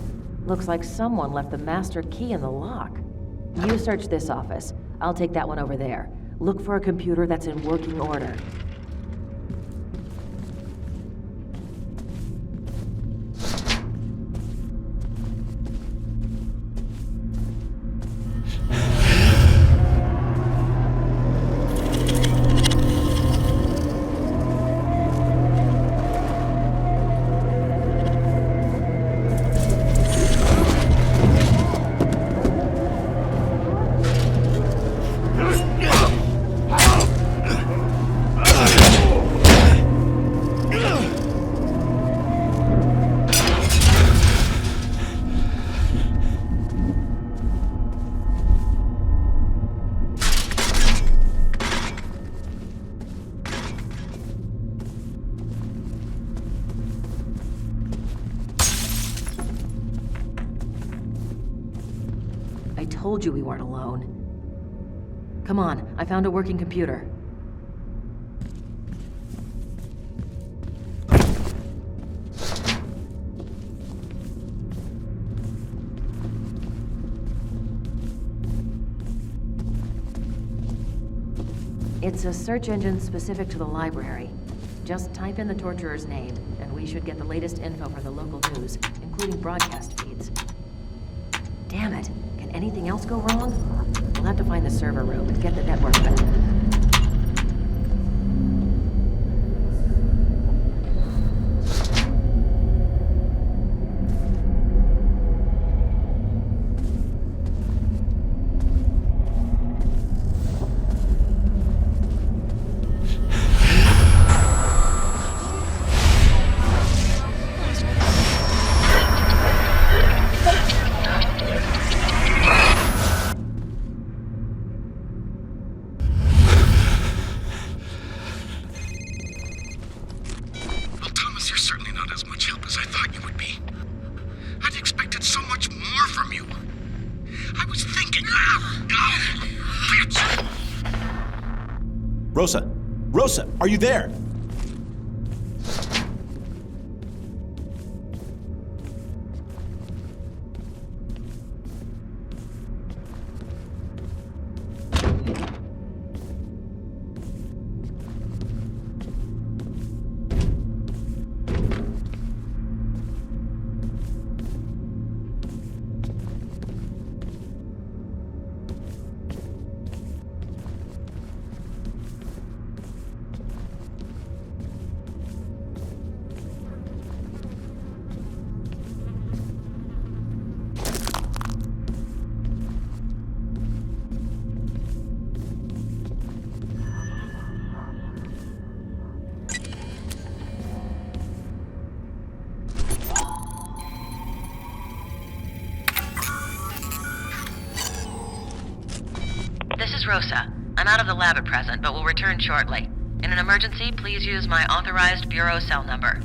S3: Looks like someone left the master key in the lock. You search this office. I'll take that one over there. Look for a computer that's in working order. told you we weren't alone. Come on, I found a working computer. It's a search engine specific to the library. Just type in the torturer's name, and we should get the latest info from the local news, including broadcast feeds. Damn it! Can anything else go wrong? We'll have to find the server room and get the network back.
S5: Rosa! Rosa, are you there?
S3: This is Rosa. I'm out of the lab at present, but will return shortly. In an emergency, please use my authorized bureau cell number.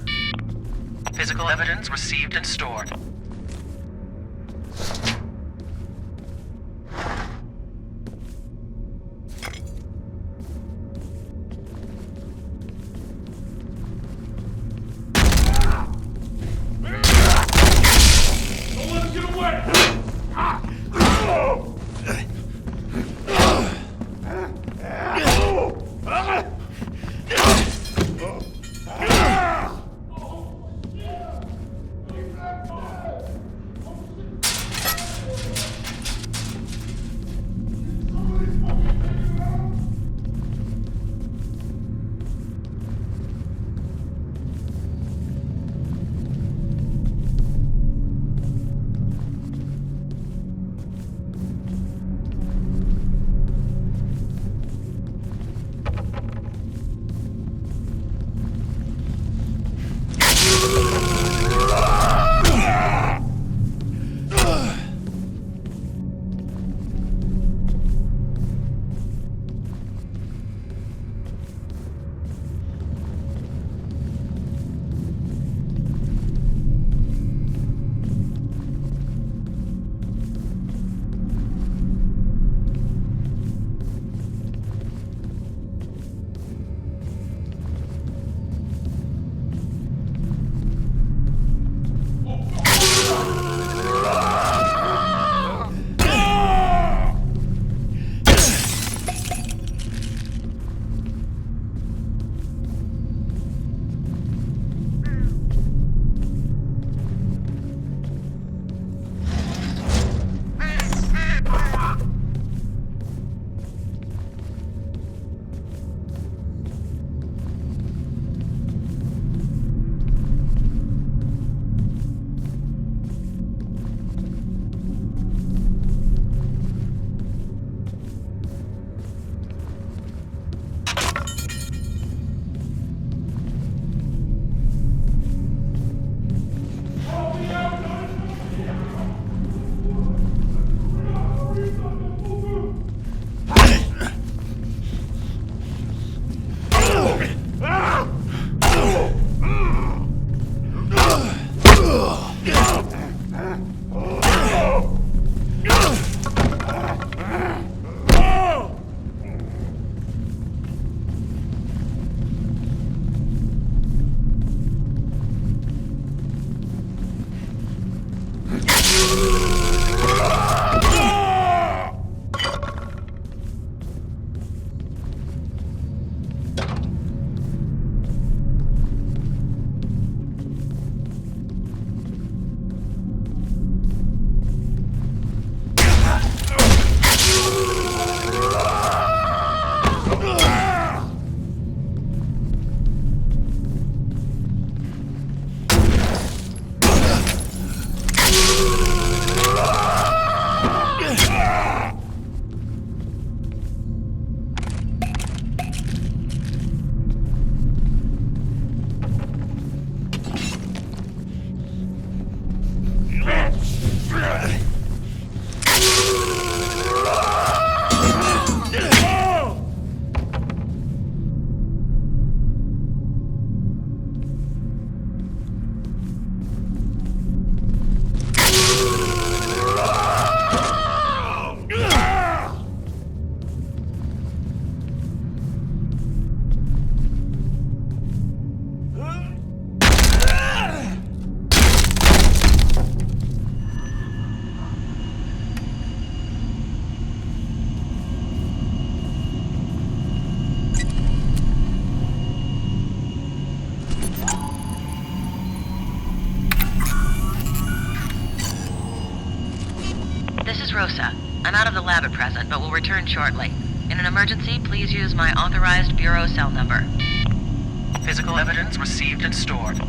S11: Physical evidence received and stored.
S3: Rosa. I'm out of the lab at present, but will return shortly. In an emergency, please use my authorized Bureau cell number.
S11: Physical evidence received and stored.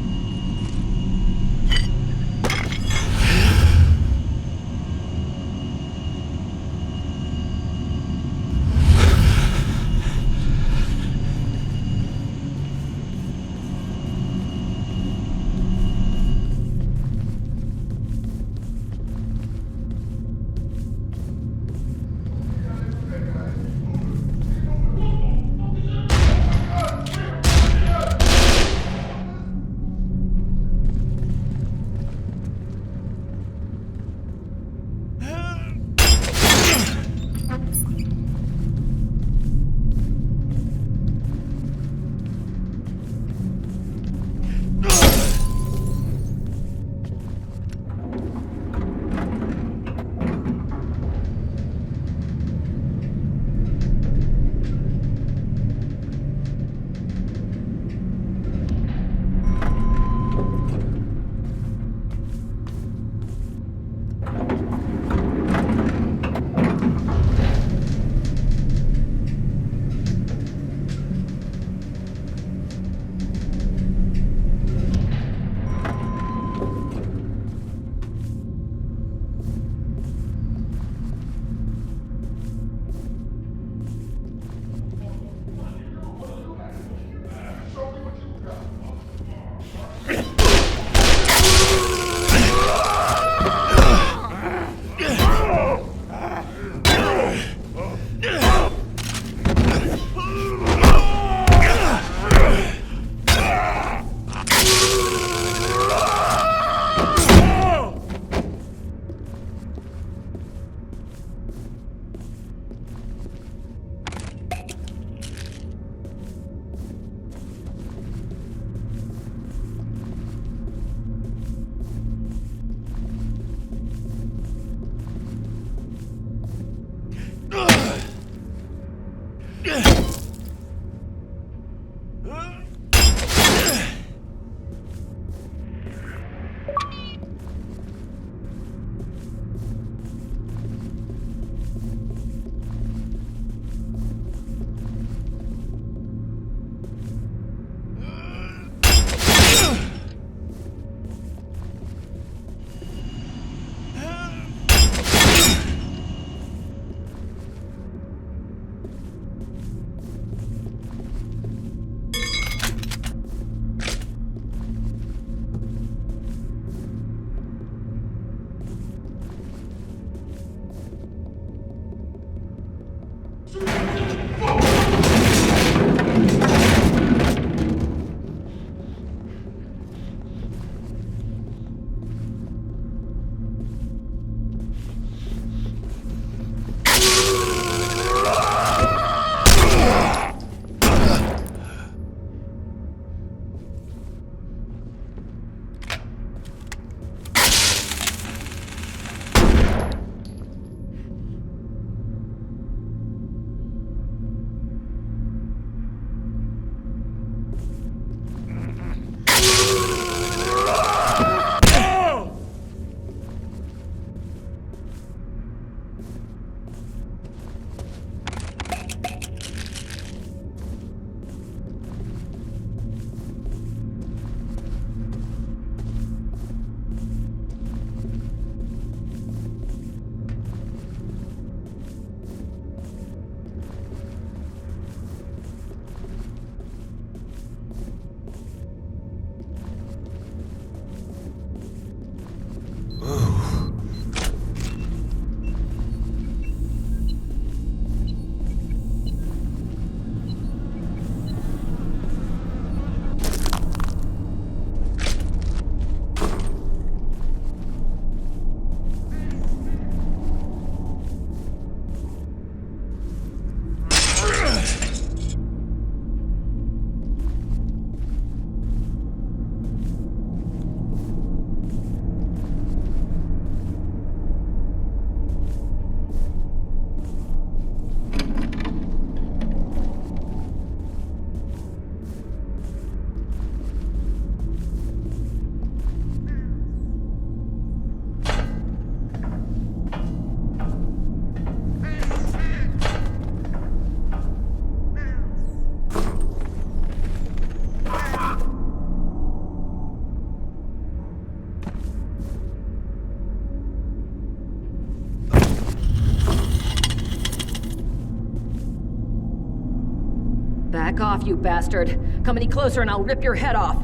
S3: you bastard! Come any closer and I'll rip your head off!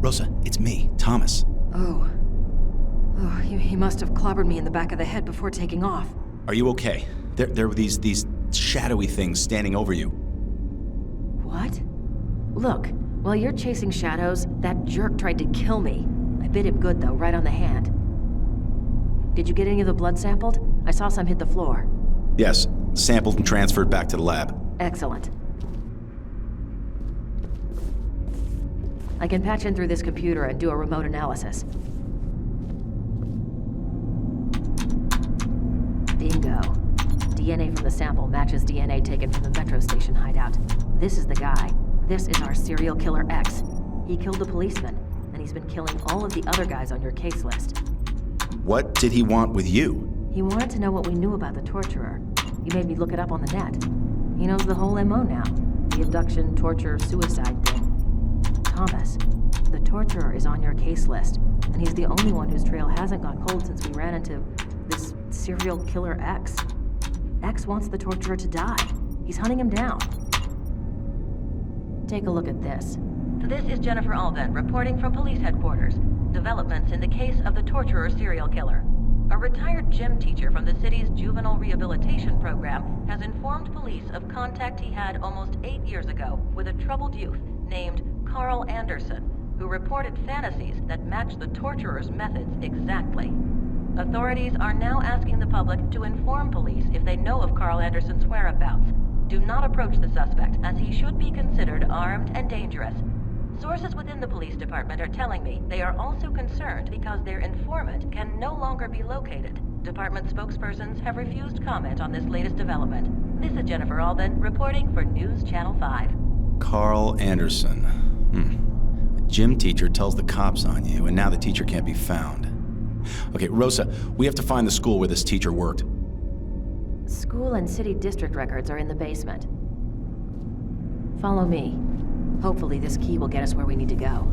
S5: Rosa, it's me, Thomas.
S3: Oh. Oh, he must have clobbered me in the back of the head before taking off.
S5: Are you okay? There were these shadowy things standing over you.
S3: What? Look, while you're chasing shadows, that jerk tried to kill me. I bit him good, though, right on the hand. Did you get any of the blood sampled? I saw some hit the floor.
S5: Yes, sampled and transferred back to the lab.
S3: Excellent. I can patch in through this computer and do a remote analysis. Bingo. DNA from the sample matches DNA taken from the metro station hideout. This is the guy. This is our serial killer X. He killed a policeman, and he's been killing all of the other guys on your case list.
S5: What did he want with you?
S3: He wanted to know what we knew about the torturer. You made me look it up on the net. He knows the whole MO now. The abduction, torture, suicide thing. Thomas, the torturer is on your case list, and he's the only one whose trail hasn't gone cold since we ran into this serial killer X. X wants the torturer to die. He's hunting him down. Take a look at this.
S10: This is Jennifer Alden reporting from police headquarters. Developments in the case of the torturer serial killer. A retired gym teacher from the city's juvenile rehabilitation program has informed police of contact he had almost 8 years ago with a troubled youth named Carl Anderson, who reported fantasies that match the torturer's methods exactly. Authorities are now asking the public to inform police if they know of Carl Anderson's whereabouts. Do not approach the suspect, as he should be considered armed and dangerous. Sources within the police department are telling me they are also concerned because their informant can no longer be located. Department spokespersons have refused comment on this latest development. This is Jennifer Alden reporting for News Channel 5.
S5: Carl Anderson. A gym teacher tells the cops on you, and now the teacher can't be found. Okay, Rosa, we have to find the school where this teacher worked.
S3: School and city district records are in the basement. Follow me. Hopefully this key will get us where we need to go.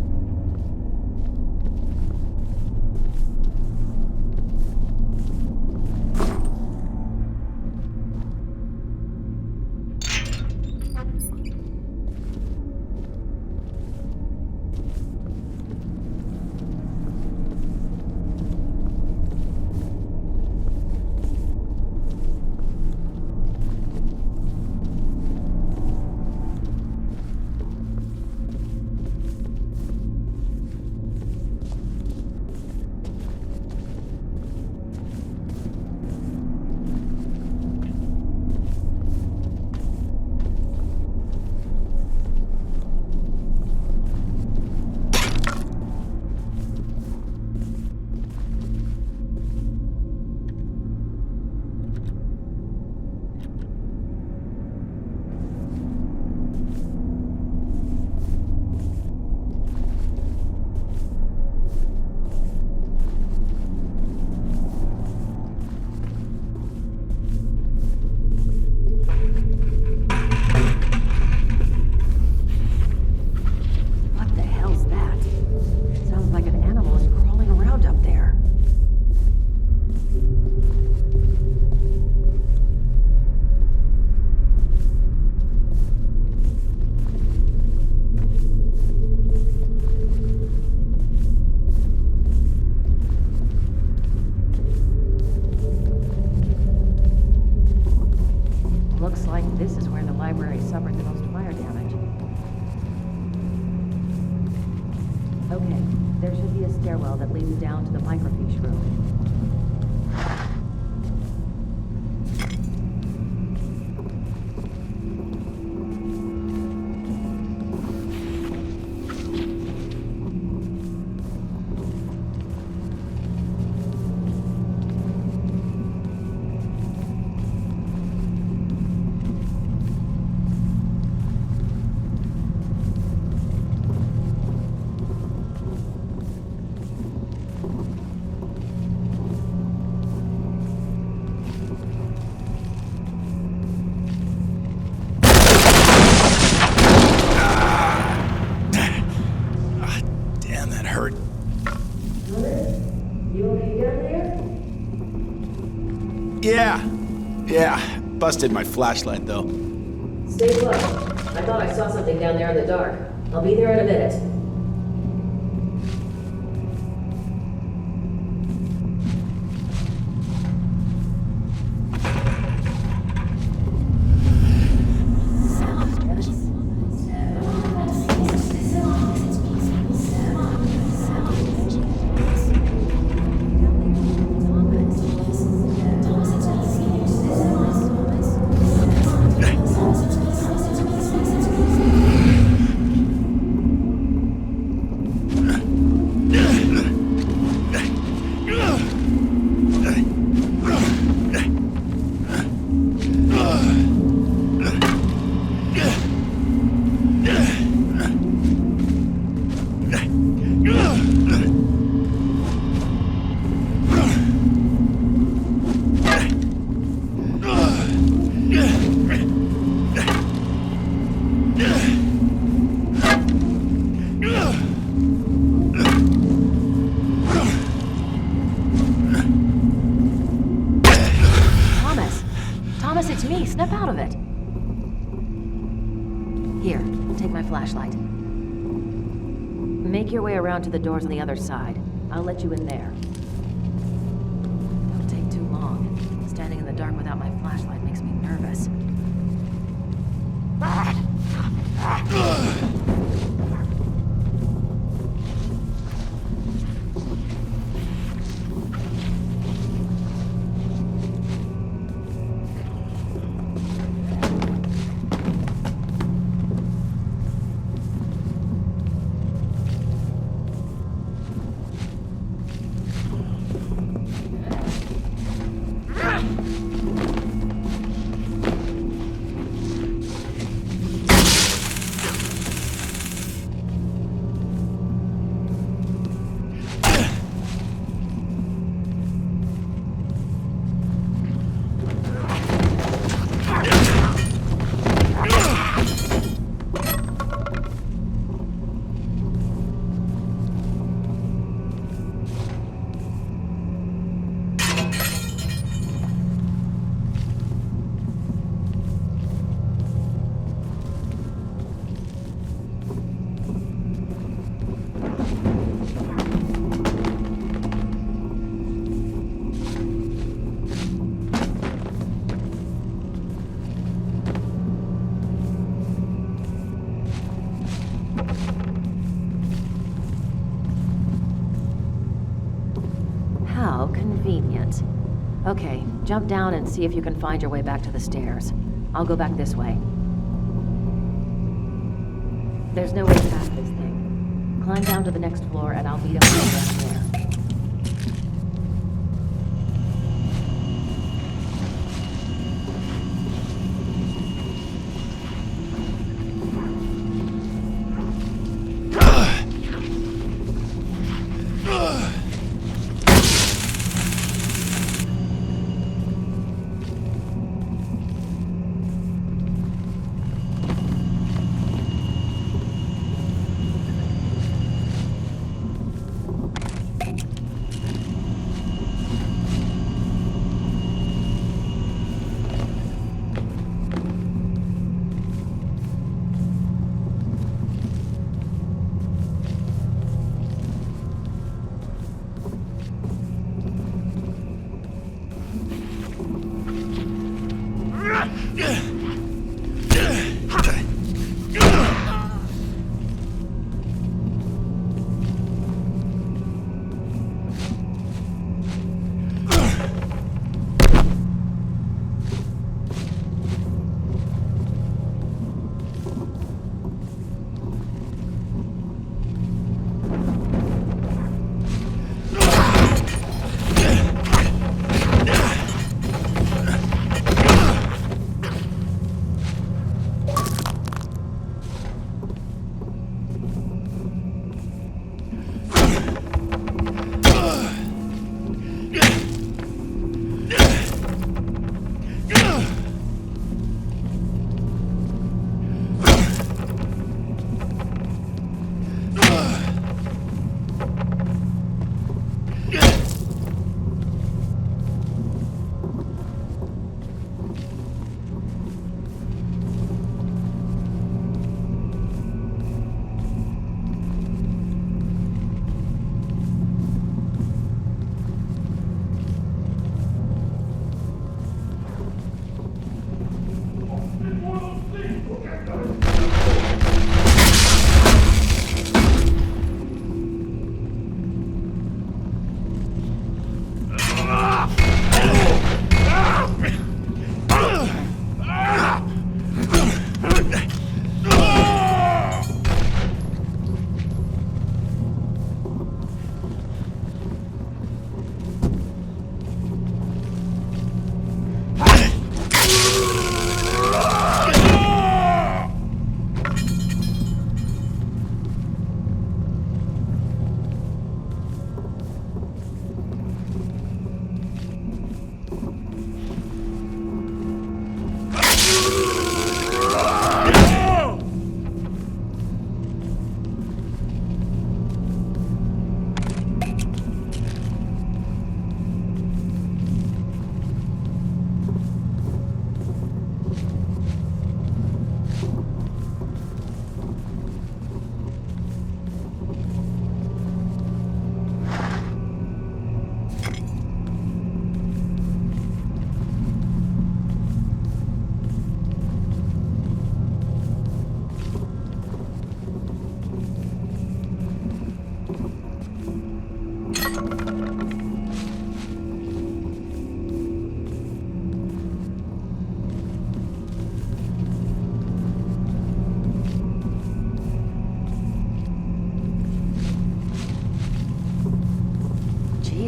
S3: Looks like this is where the library suffered the most fire damage. Okay, there should be a stairwell that leads down to the microfiche room.
S5: Yeah. Busted my flashlight, though.
S3: Stay low. I thought I saw something down there in the dark. I'll be there in a minute.
S12: Thomas, it's me. Snap out of it. Here, take my flashlight. Make your way around to the doors on the other side. I'll let you in there. Don't take too long. Standing in the dark without my flashlight makes me nervous. How convenient. Okay, jump down and see if you can find your way back to the stairs. I'll go back this way. There's no way past this thing. Climb down to the next floor and I'll meet up with you down there.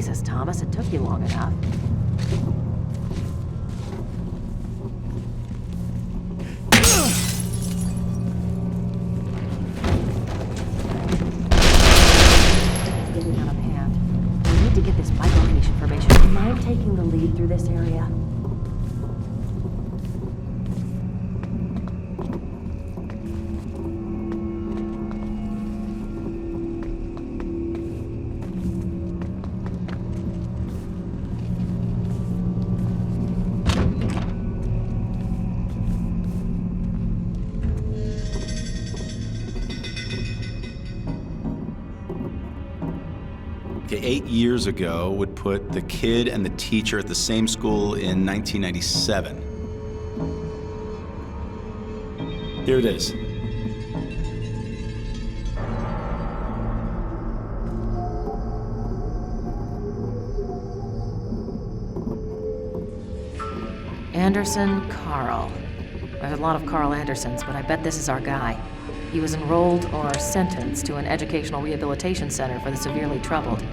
S12: Jesus, Thomas, it took you long enough. Getting out of hand. We need to get this microfiche information. Do you mind taking the lead through this area?
S5: Okay, 8 years ago would put the kid and the teacher at the same school in 1997. Here it is.
S12: Anderson Carl. There's a lot of Carl Andersons, but I bet this is our guy. He was enrolled or sentenced to an educational rehabilitation center for the severely troubled.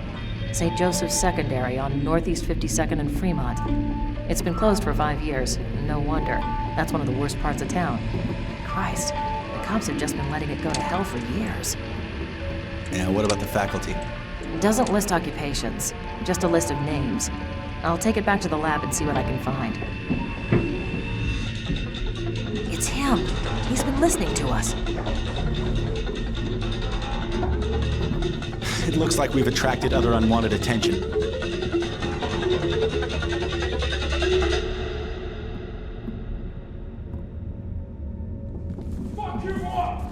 S12: St. Joseph's Secondary on Northeast 52nd and Fremont. It's been closed for 5 years, and no wonder. That's one of the worst parts of town. Christ, the cops have just been letting it go to hell for years.
S5: Yeah, what about the faculty?
S12: Doesn't list occupations, just a list of names. I'll take it back to the lab and see what I can find. It's him. He's been listening to us.
S5: It looks like we've attracted other unwanted attention.
S6: Fuck you up!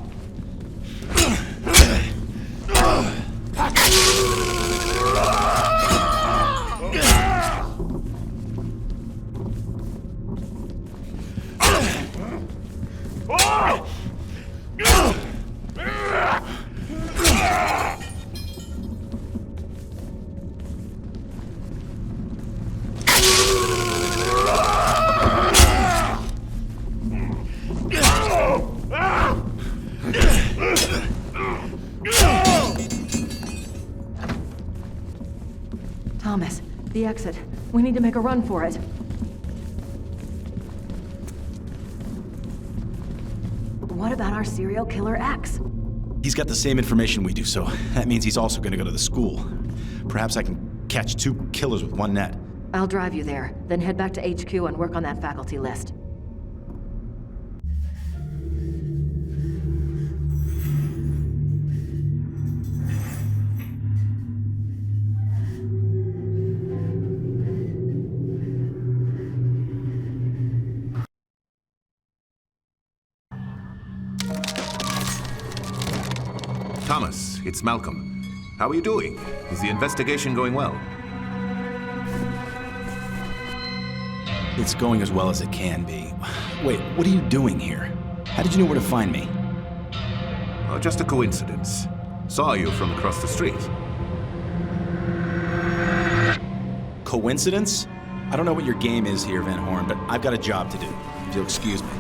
S12: Thomas, the exit. We need to make a run for it. What about our serial killer X?
S5: He's got the same information we do, so that means he's also gonna go to the school. Perhaps I can catch 2 killers with one net.
S12: I'll drive you there, then head back to HQ and work on that faculty list.
S2: Thomas, it's Malcolm. How are you doing? Is the investigation going well?
S5: It's going as well as it can be. Wait, what are you doing here? How did you know where to find me?
S2: Oh, just a coincidence. Saw you from across the street.
S5: Coincidence? I don't know what your game is here, Van Horn, but I've got a job to do, if you'll excuse me.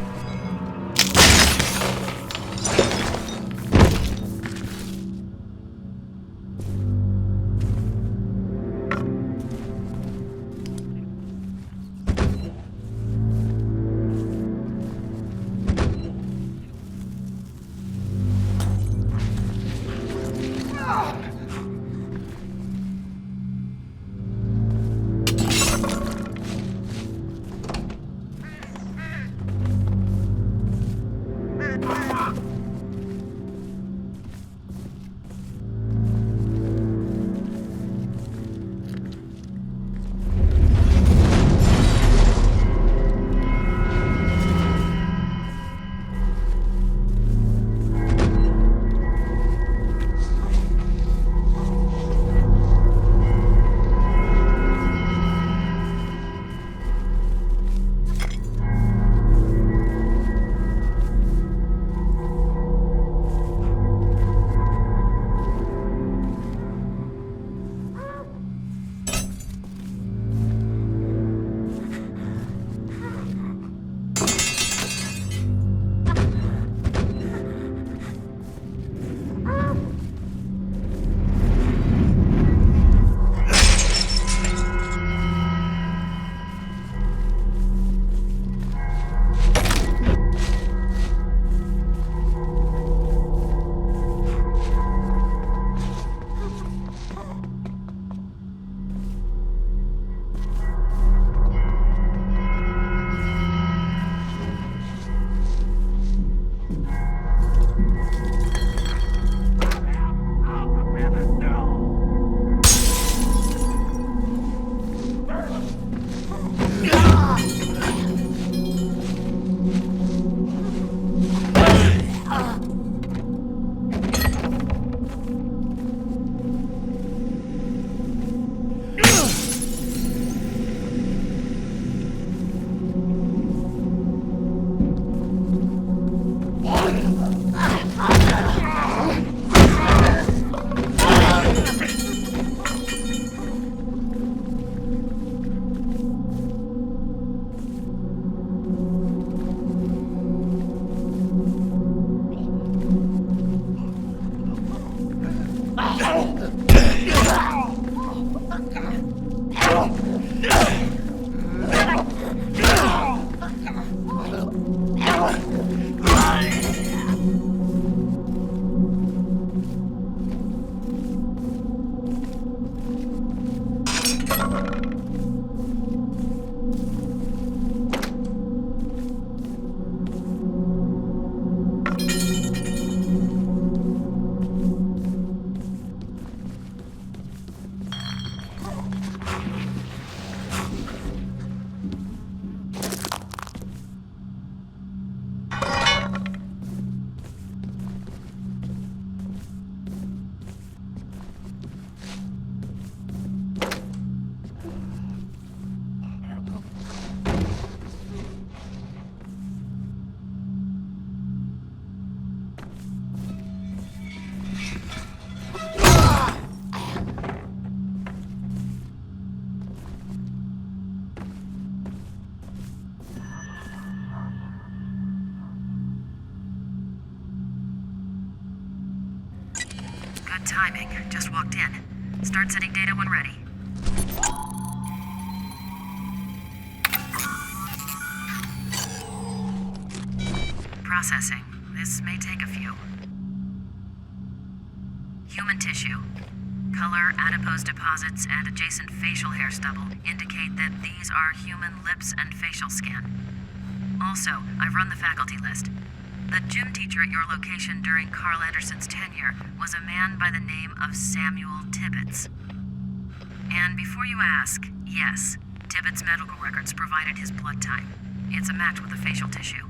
S3: Good timing. Just walked in. Start sending data when ready. Processing. This may take a few. Human tissue. Color, adipose deposits, and adjacent facial hair stubble indicate that these are human lips and facial skin. Also, I've run the faculty list. The gym teacher at your location during Carl Anderson's tenure was a man by the name of Samuel Tibbets. And before you ask, yes, Tibbets' medical records provided his blood type. It's a match with the facial tissue.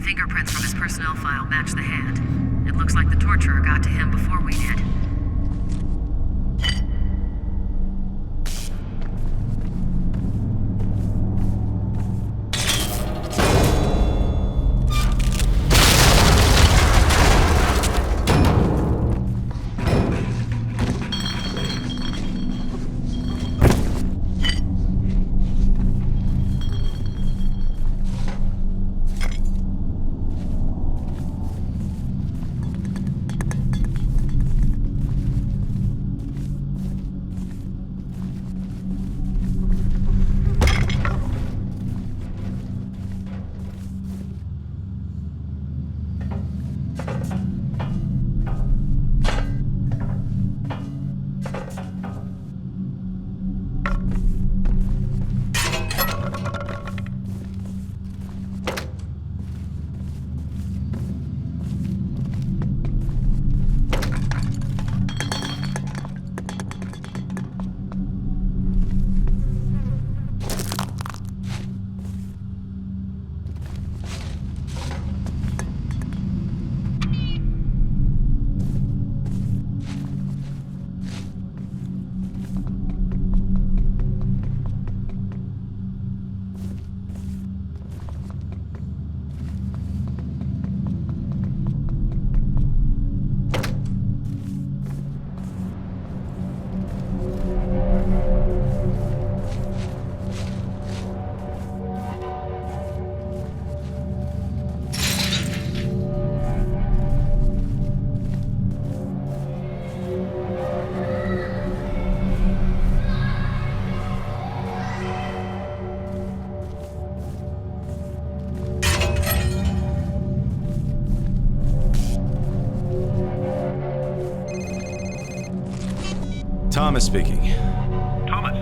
S3: Fingerprints from his personnel file match the hand. It looks like the torturer got to him before we did.
S5: Thomas speaking.
S8: Thomas,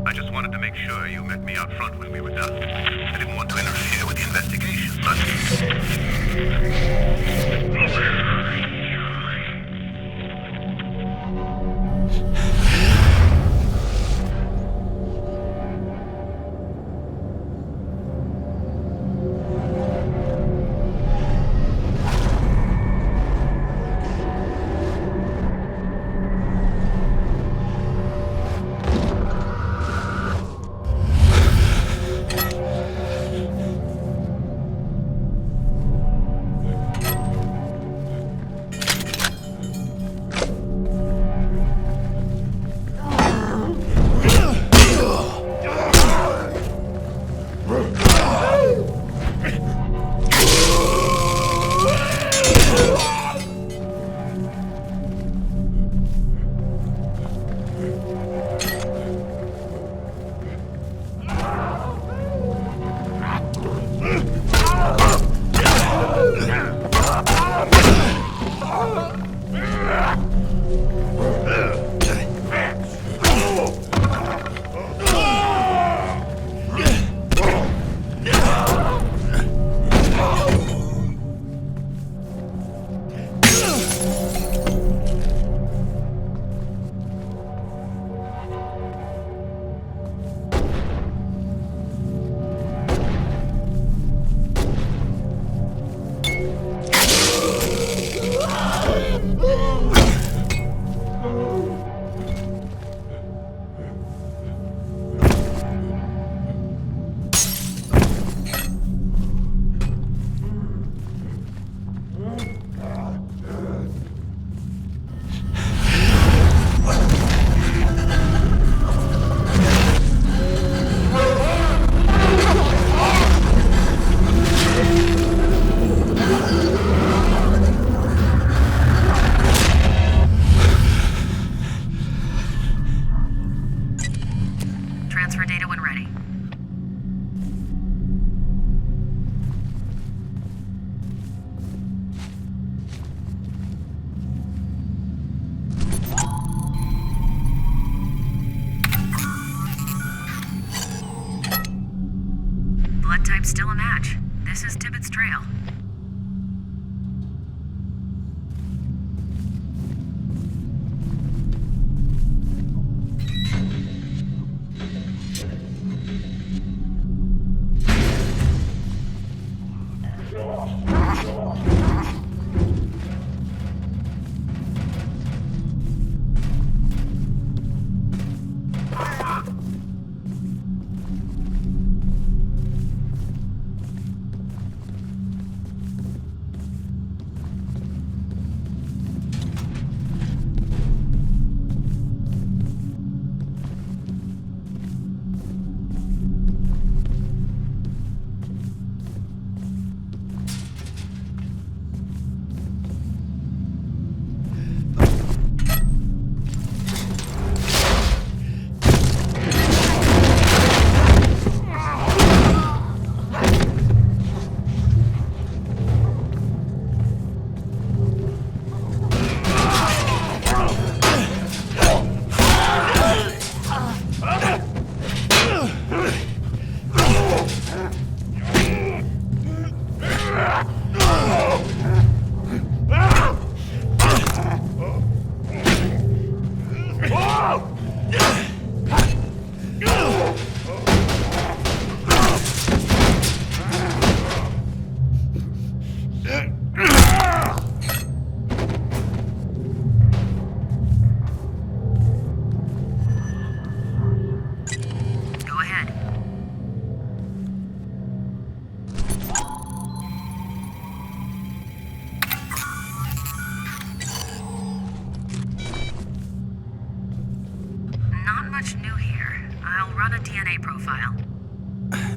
S8: I just wanted to make sure you met me out front when we were done. I didn't want to interfere with the investigation, but...
S3: Type's still a match. This is Tippett's trail.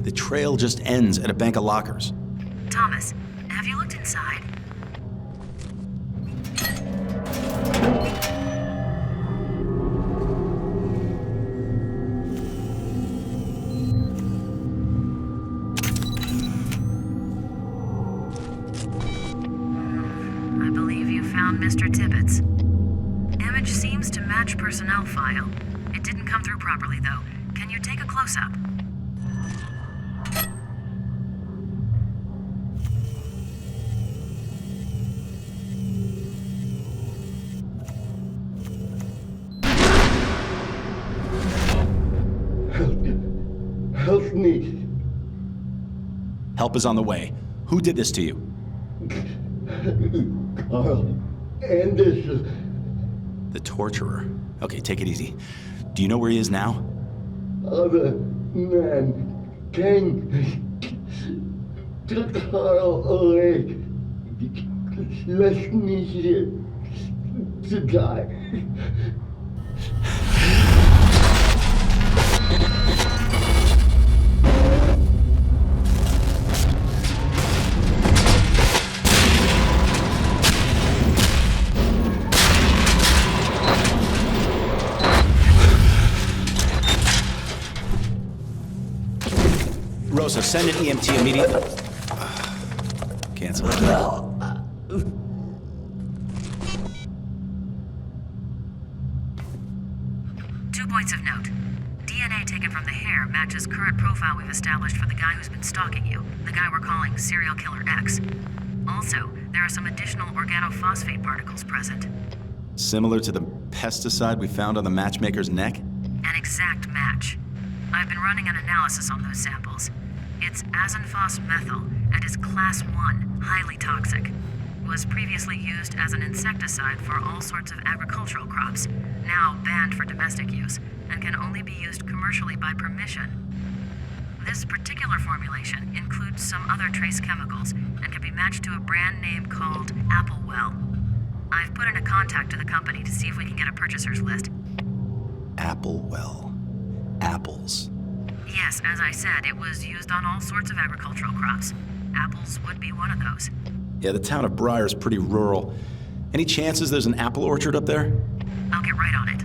S5: The trail just ends at a bank of lockers.
S3: Thomas, have you looked inside? I believe you found Mr. Tippett's. Image seems seems to match personnel file. It didn't come through properly, though. Can you take a close-up?
S9: Help me.
S5: Help is on the way. Who did this to you?
S9: Carl Anderson.
S5: The torturer. Okay, take it easy. Do you know where he is now?
S9: Other man came. Took Carl away. Left me here to die. Rosa, send an EMT immediately. Cancel.
S3: 2 points of note. DNA taken from the hair matches current profile we've established for the guy who's been stalking you, the guy we're calling Serial Killer X. Also, there are some additional organophosphate particles present.
S5: Similar to the pesticide we found on the matchmaker's neck?
S3: An exact match. I've been running an analysis on those samples. It's azinphos-methyl and is class 1, highly toxic. Was previously used as an insecticide for all sorts of agricultural crops, now banned for domestic use, and can only be used commercially by permission. This particular formulation includes some other trace chemicals and can be matched to a brand name called Applewell. I've put in a contact to the company to see if we can get a purchaser's list.
S5: Applewell. Apples.
S3: Yes, as I said, it was used on all sorts of agricultural crops. Apples would be one of those.
S5: Yeah, the town of Briar's pretty rural. Any chances there's an apple orchard up there?
S3: I'll get right on it.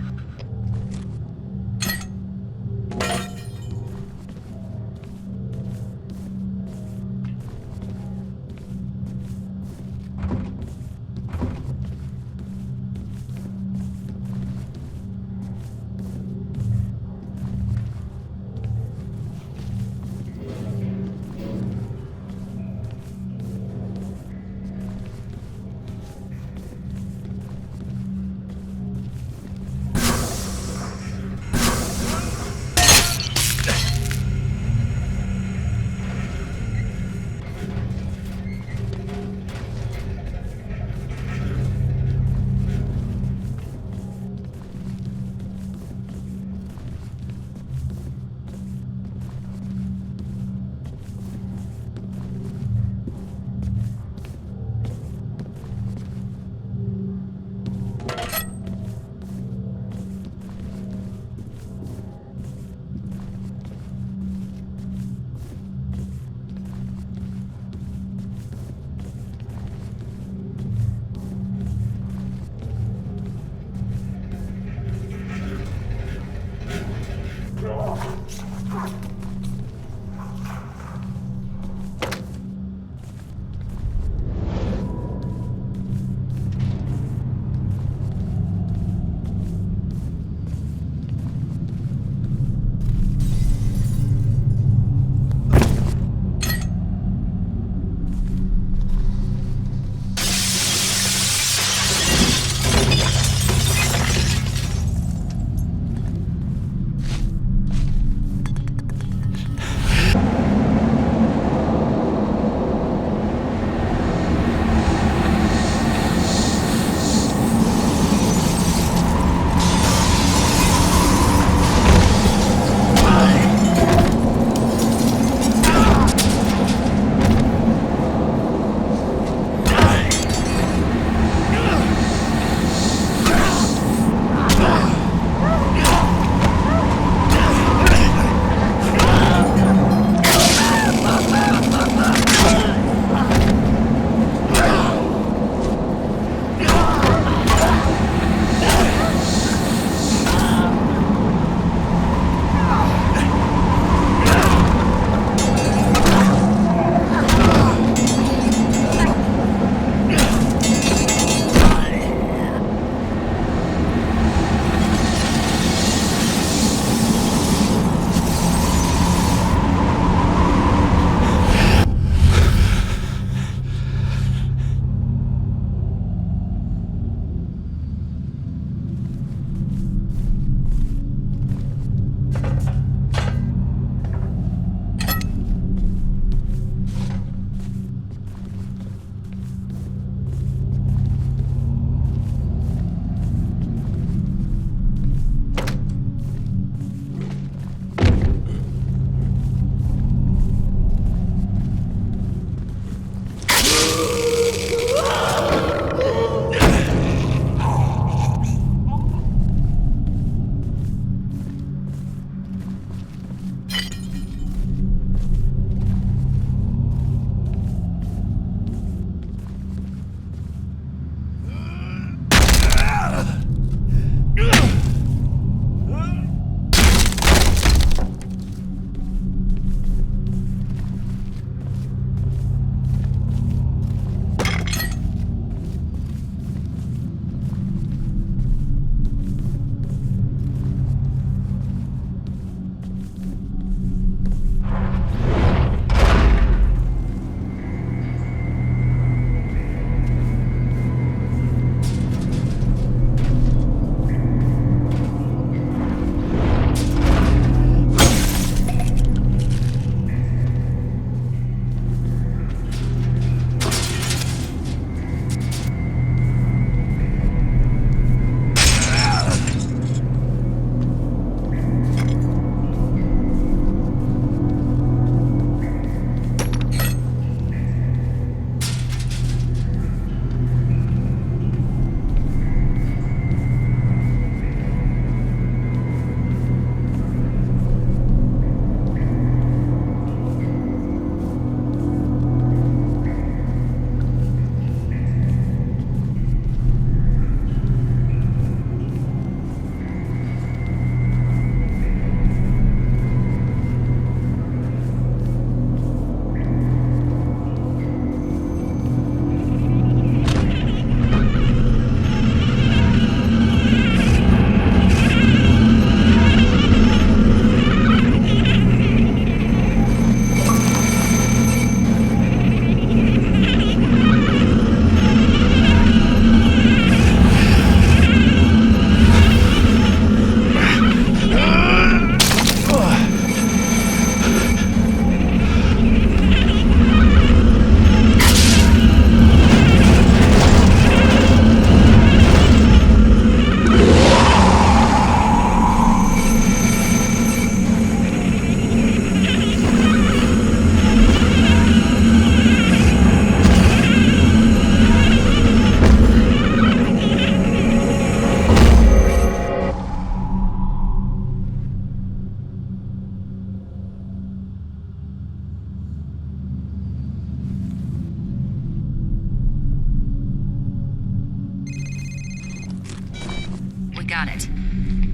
S3: Got it.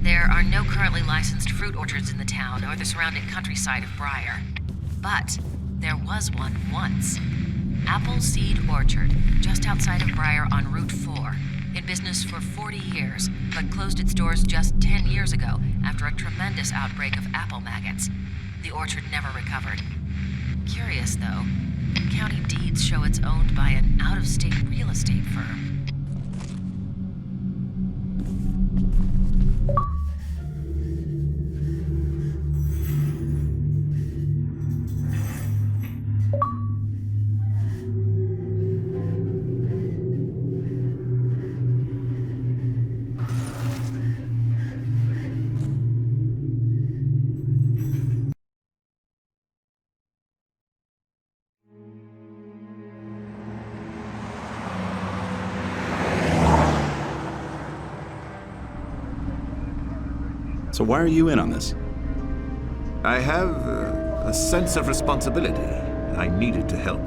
S3: There are no currently licensed fruit orchards in the town or the surrounding countryside of Briar. But there was one once. Appleseed Orchard, just outside of Briar on Route 4. In business for 40 years, but closed its doors just 10 years ago after a tremendous outbreak of apple maggots. The orchard never recovered. Curious, though. County deeds show it's owned by an out-of-state real estate firm.
S5: So why are you in on this?
S4: I have a sense of responsibility. I needed to help.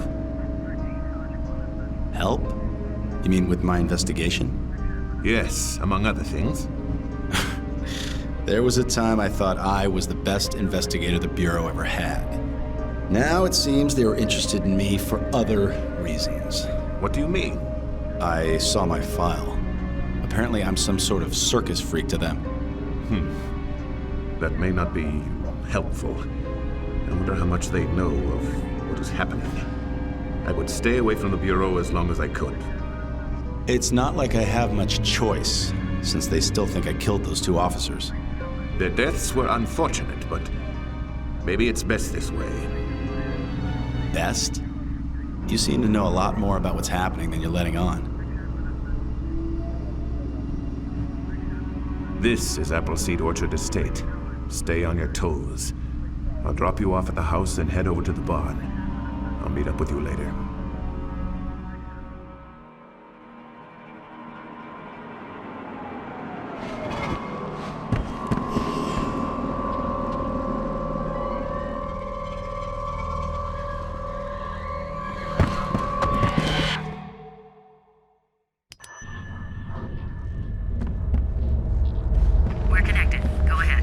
S5: Help? You mean with my investigation?
S4: Yes, among other things.
S5: There was a time I thought I was the best investigator the Bureau ever had. Now it seems they were interested in me for other reasons.
S4: What do you mean?
S5: I saw my file. Apparently I'm some sort of circus freak to them.
S2: That may not be helpful. I wonder how much they know of what is happening. I would stay away from the Bureau as long as I could.
S5: It's not like I have much choice, since they still think I killed those 2 officers.
S2: Their deaths were unfortunate, but maybe it's best this way.
S5: Best? You seem to know a lot more about what's happening than you're letting on.
S2: This is Appleseed Orchard Estate. Stay on your toes. I'll drop you off at the house and head over to the barn. I'll meet up with you later.
S3: We're connected. Go ahead.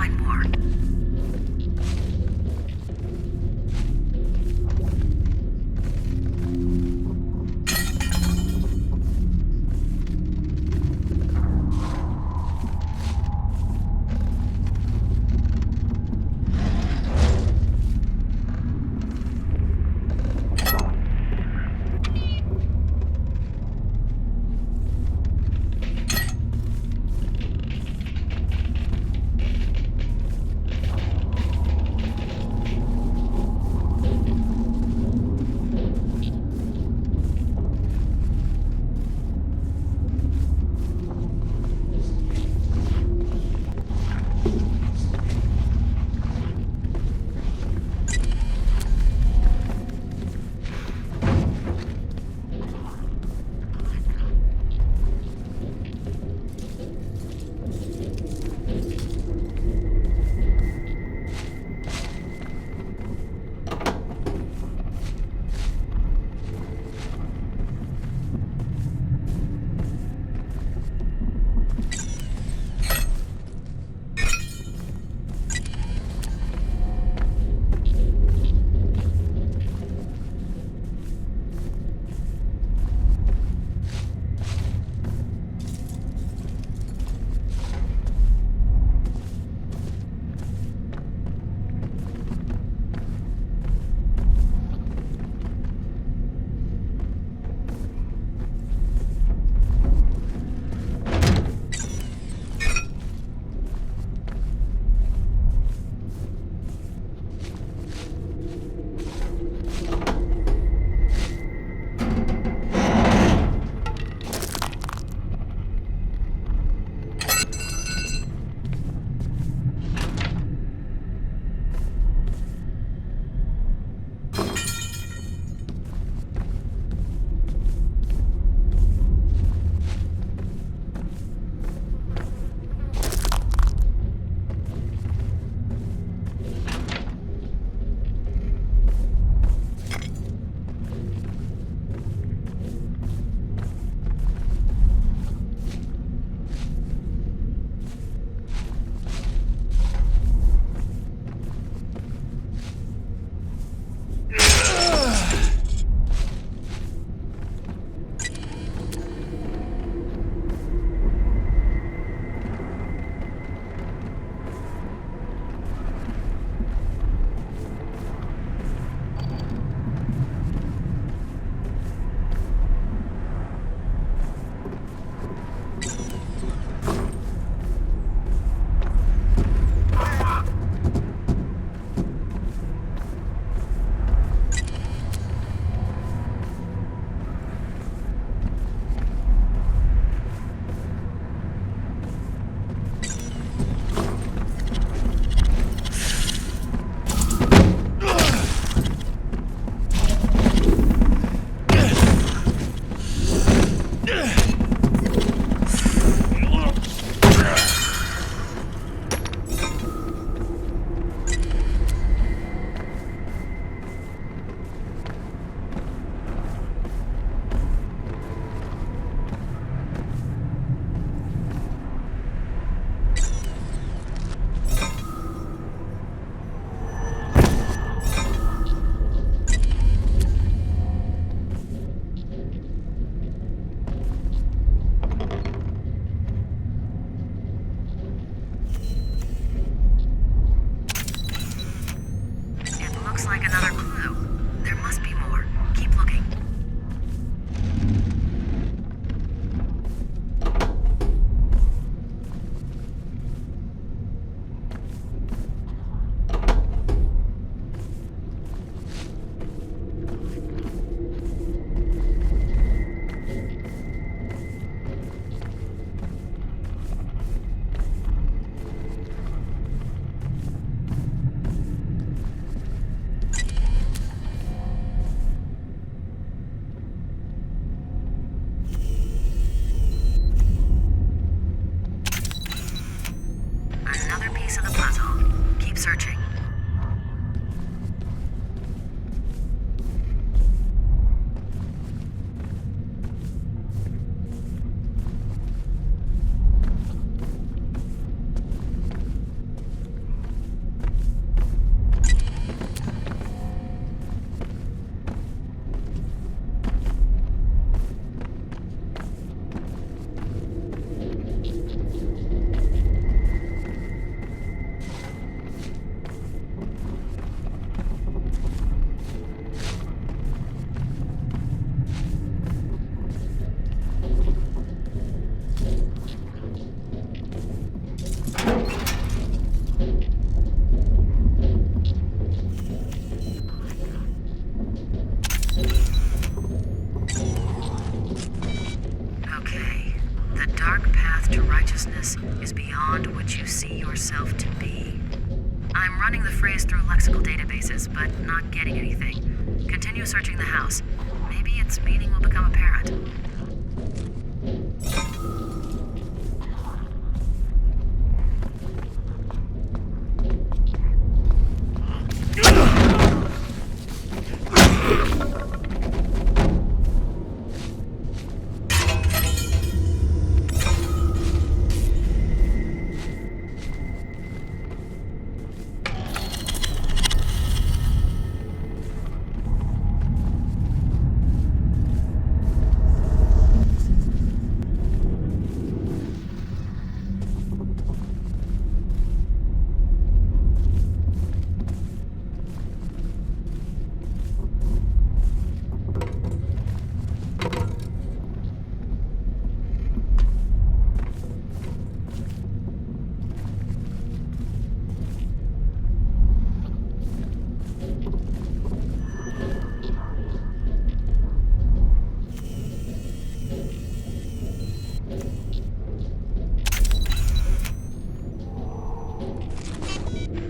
S3: find more. I'm running the phrase through lexical databases, but not getting anything. Continue searching the house. Maybe its meaning will become apparent.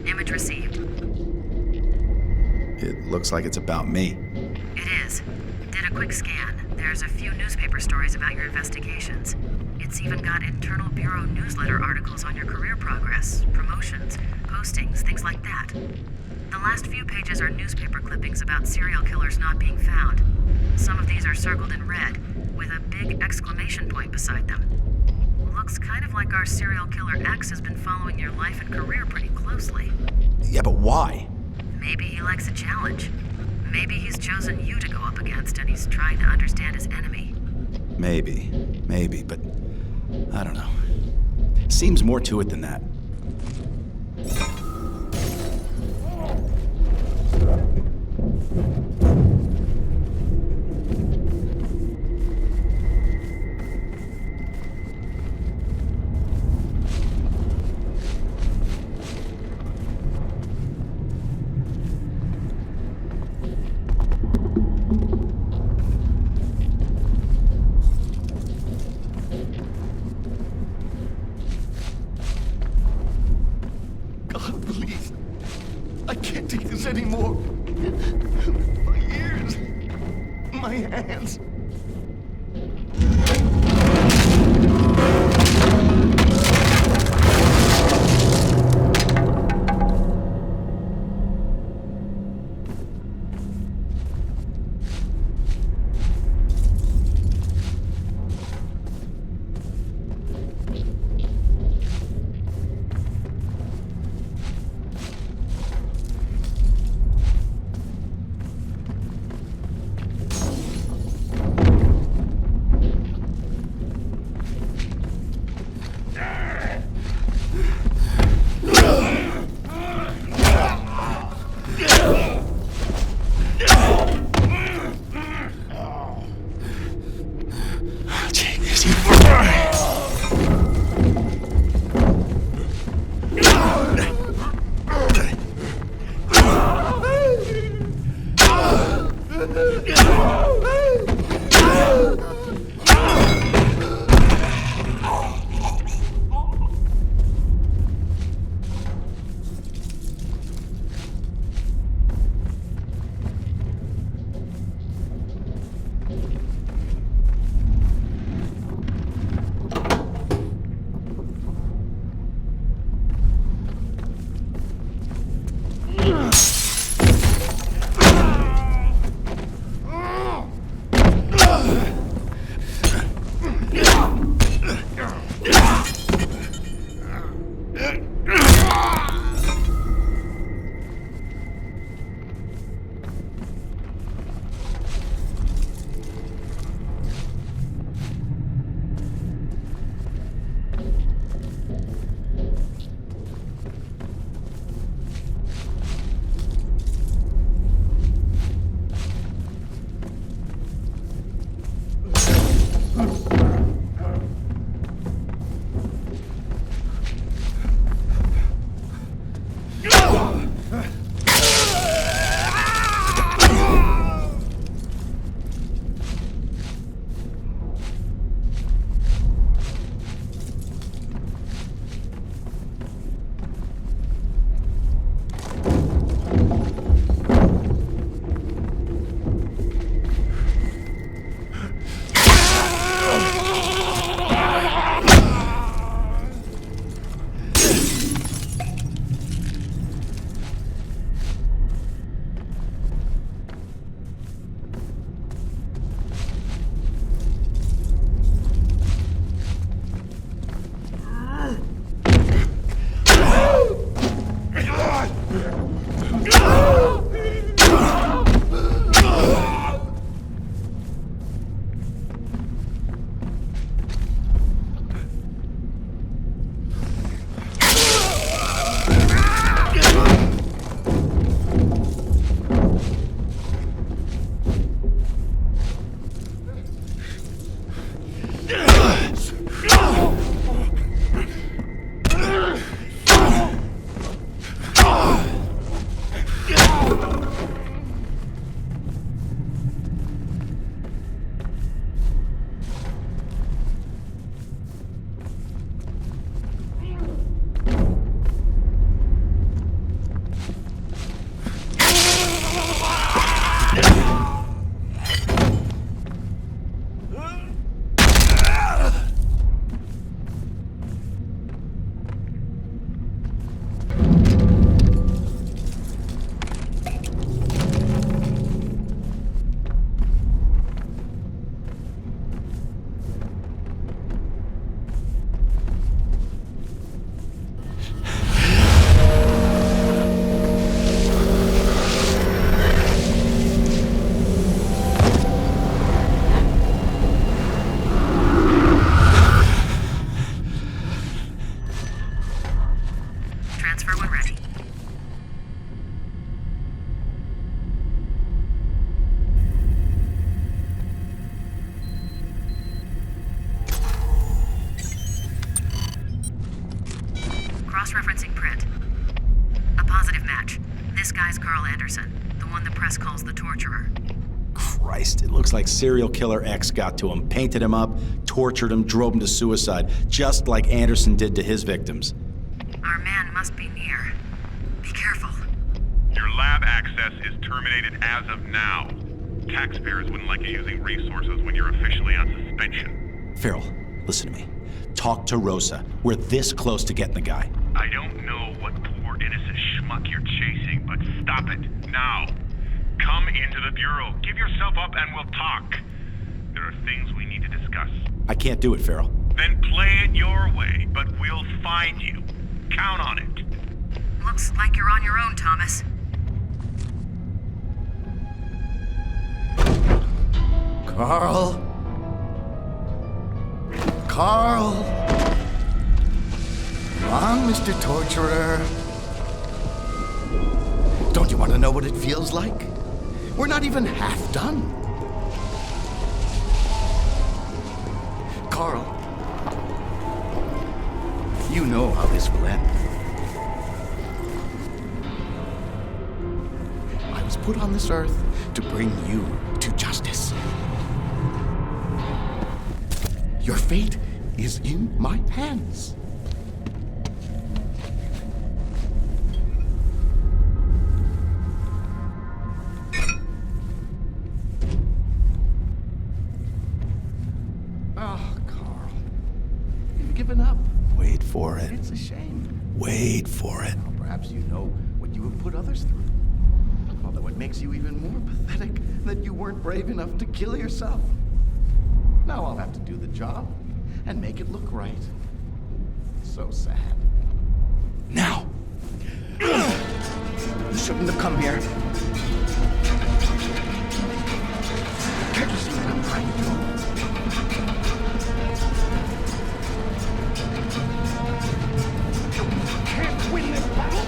S3: Image received.
S5: It looks like it's about me.
S3: It is. Did a quick scan. There's a few newspaper stories about your investigations. It's even got internal bureau newsletter articles on your career progress, promotions, postings, things like that. The last few pages are newspaper clippings about serial killers not being found. Some of these are circled in red, with a big exclamation point beside them. Looks kind of like our serial killer X has been following your life and career pretty closely.
S5: Yeah, but why?
S3: Maybe he likes a challenge. Maybe he's chosen you to go up against and he's trying to understand his enemy.
S5: Maybe, but I don't know. Seems more to it than that.
S9: God, please. I can't take this anymore. My ears. My hands.
S3: When ready. Cross-referencing print. A positive match. This guy's Carl Anderson, the one the press calls the torturer.
S5: Christ, it looks like serial killer X got to him, painted him up, tortured him, drove him to suicide, just like Anderson did to his victims.
S3: Our man must be near. Be careful.
S6: Your lab access is terminated as of now. Taxpayers wouldn't like you using resources when you're officially on suspension.
S5: Farrell, listen to me. Talk to Rosa. We're this close to getting the guy.
S6: I don't know what poor innocent schmuck you're chasing, but stop it, now. Come into the Bureau, give yourself up and we'll talk. There are things we need to discuss.
S5: I can't do it, Farrell.
S6: Then play it your way, but we'll find you. Count on it.
S3: Looks like you're on your own, Thomas.
S9: Carl? Carl? Come on, Mr. Torturer. Don't you want to know what it feels like? We're not even half done. Carl, you know how this will end. I was put on this earth to bring you to justice. Your fate is in my hands. Oh, Carl. You've given up.
S5: Wait for it.
S9: It's a shame.
S5: Wait for it.
S9: Well, perhaps you know what you have put others through. Although it makes you even more pathetic that you weren't brave enough to kill yourself. Now I'll have to do the job and make it look right. So sad.
S5: Now!
S9: You shouldn't have come here. Can't you see what I'm trying to do? You can't win this battle!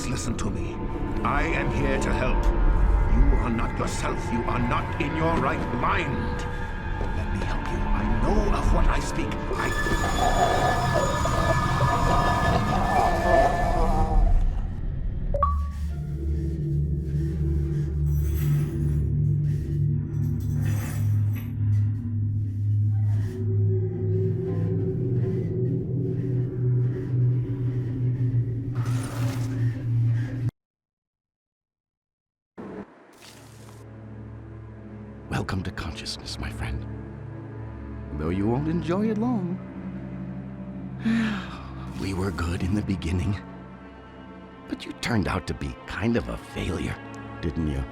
S4: Listen to me. I am here to help. You are not yourself. You are not in your right mind. Let me help you. I know of what I speak.
S9: Welcome to consciousness, my friend. Though you won't enjoy it long. We were good in the beginning. But you turned out to be kind of a failure, didn't you?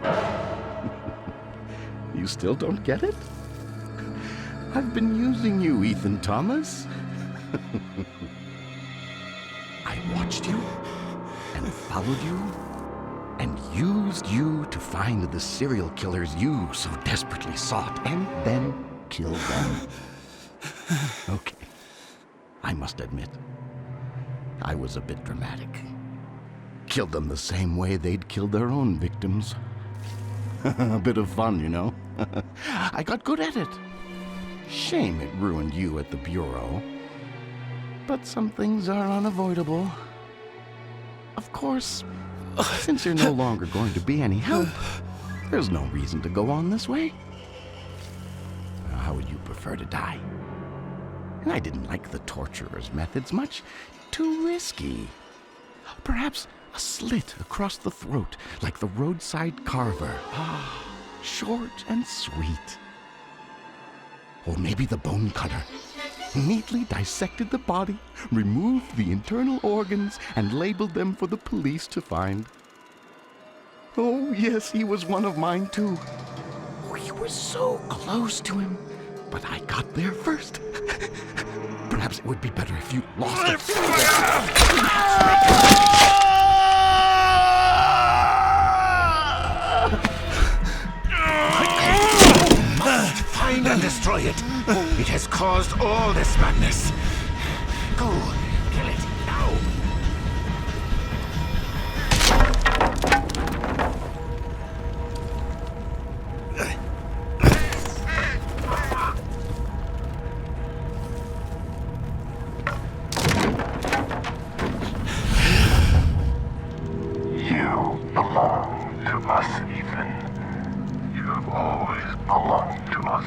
S9: You still don't get it? I've been using you, Ethan Thomas. I watched you and followed you and used used you to find the serial killers you so desperately sought, and then kill them. Okay. I must admit, I was a bit dramatic. Killed them the same way they'd killed their own victims. A bit of fun, you know? I got good at it. Shame it ruined you at the Bureau. But some things are unavoidable. Of course, since you're no longer going to be any help, there's no reason to go on this way. How would you prefer to die? And I didn't like the torturer's methods much. Too risky. Perhaps a slit across the throat, like the roadside carver. Ah, short and sweet. Or maybe the bone cutter. Neatly dissected the body, removed the internal organs, and labeled them for the police to find. Oh, yes, he was one of mine, too. We were so close to him, but I got there first. Perhaps it would be better if you lost it.
S4: Find and destroy it. It has caused all this madness. Go, kill it now.
S8: You belong to us, Ethan. You have always belonged to us.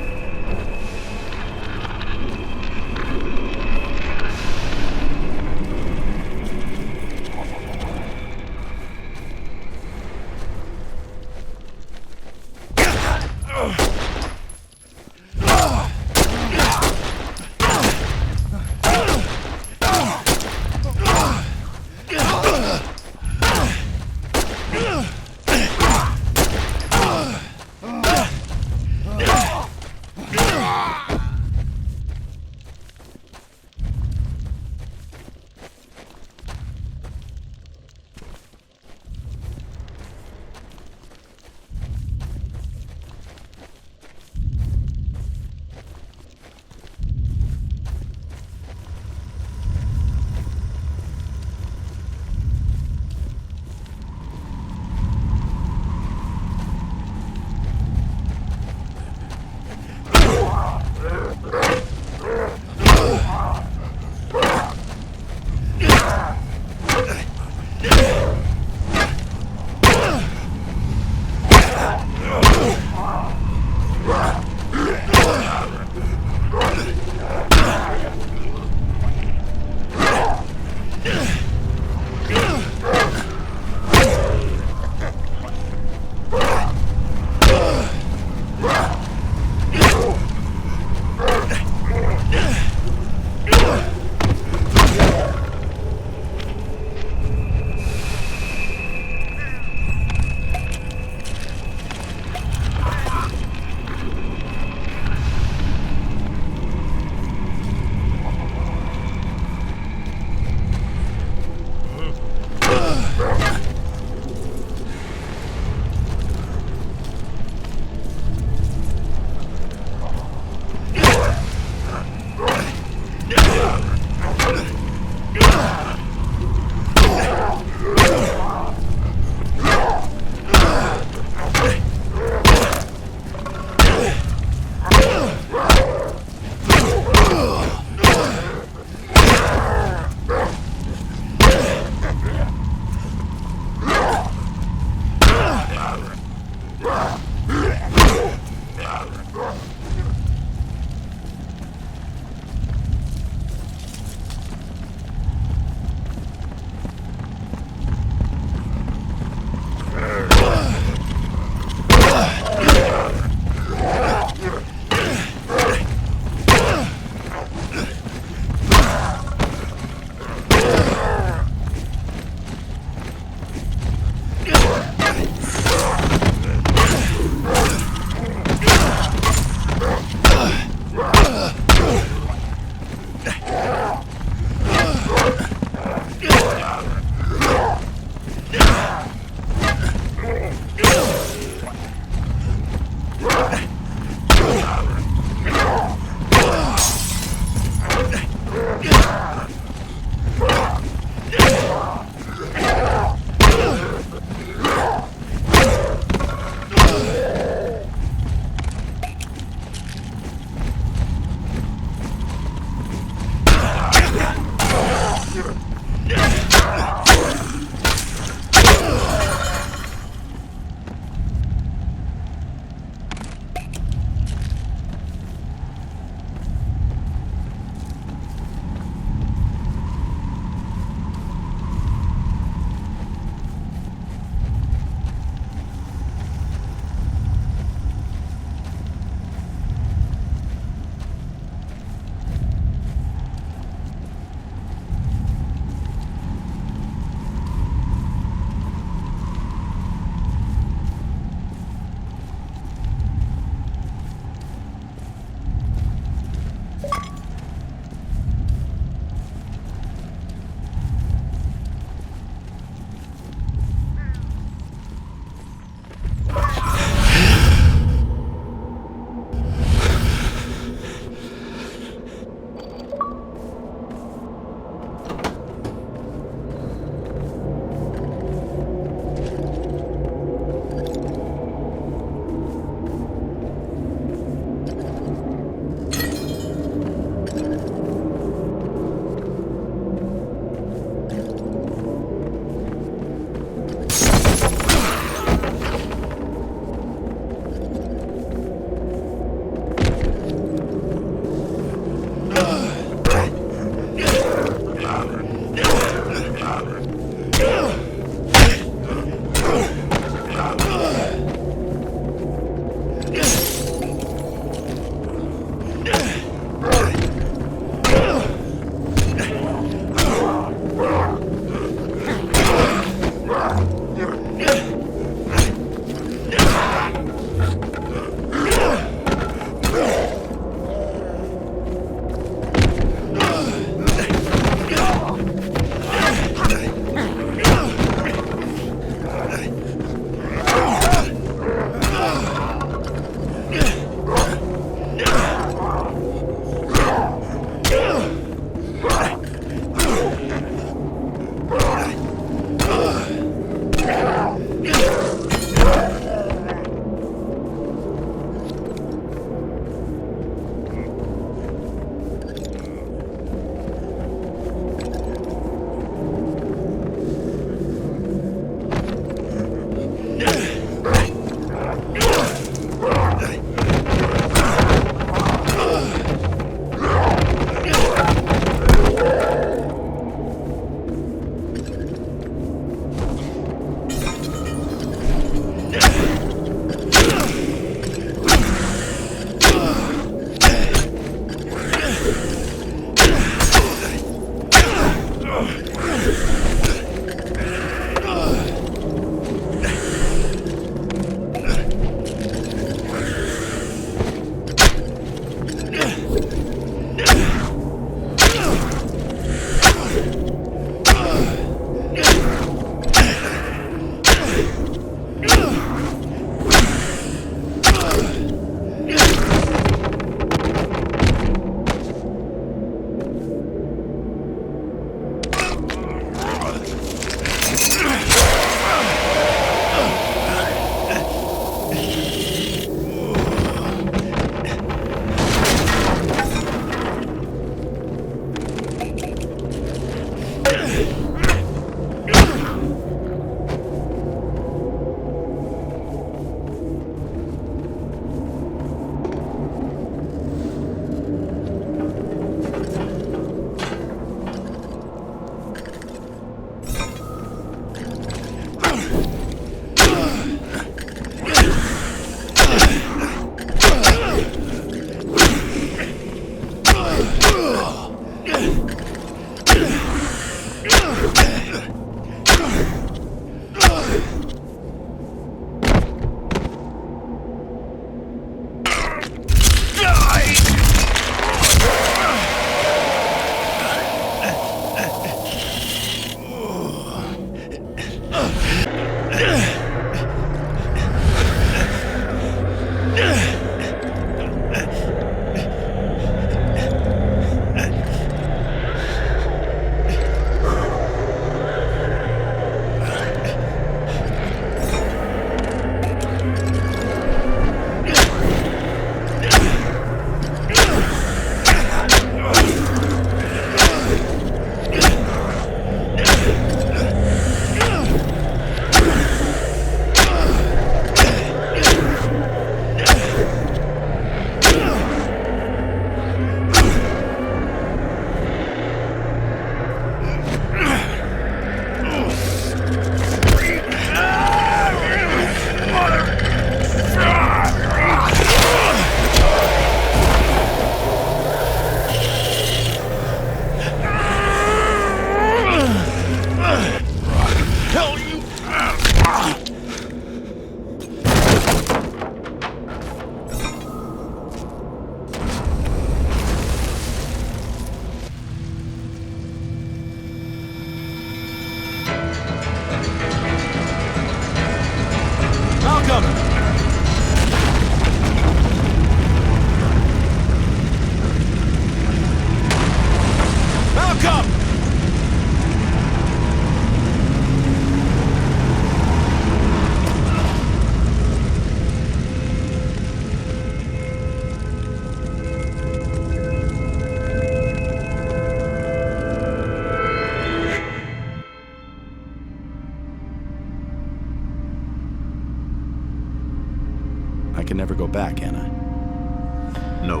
S5: I can never go back, can I?
S2: No,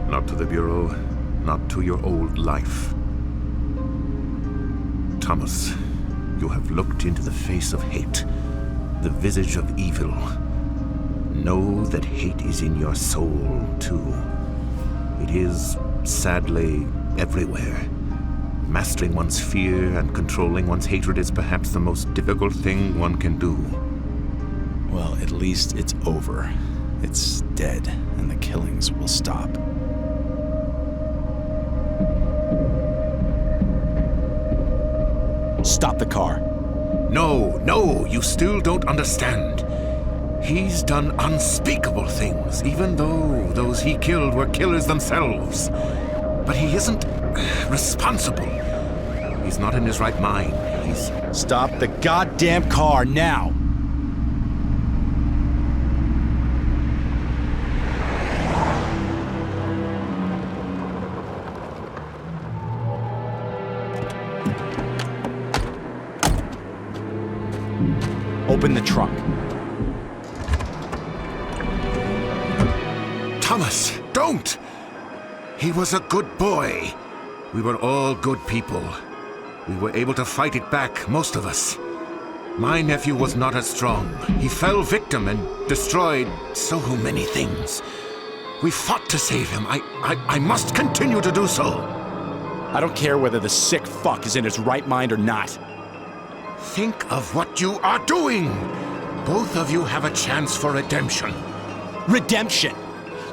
S2: not to the Bureau, not to your old life. Thomas, you have looked into the face of hate, the visage of evil. Know that hate is in your soul, too. It is, sadly, everywhere. Mastering one's fear and controlling one's hatred is perhaps the most difficult thing one can do.
S5: Well, at least it's over. It's dead, and the killings will stop. Stop the car.
S2: No, you still don't understand. He's done unspeakable things, even though those he killed were killers themselves. But he isn't responsible. He's not in his right mind. He's...
S5: Stop the goddamn car now! Open the trunk.
S2: Thomas, don't! He was a good boy. We were all good people. We were able to fight it back, most of us. My nephew was not as strong. He fell victim and destroyed so many things. We fought to save him. I must continue to do so.
S5: I don't care whether the sick fuck is in his right mind or not.
S2: Think of what you are doing! Both of you have a chance for redemption.
S5: Redemption?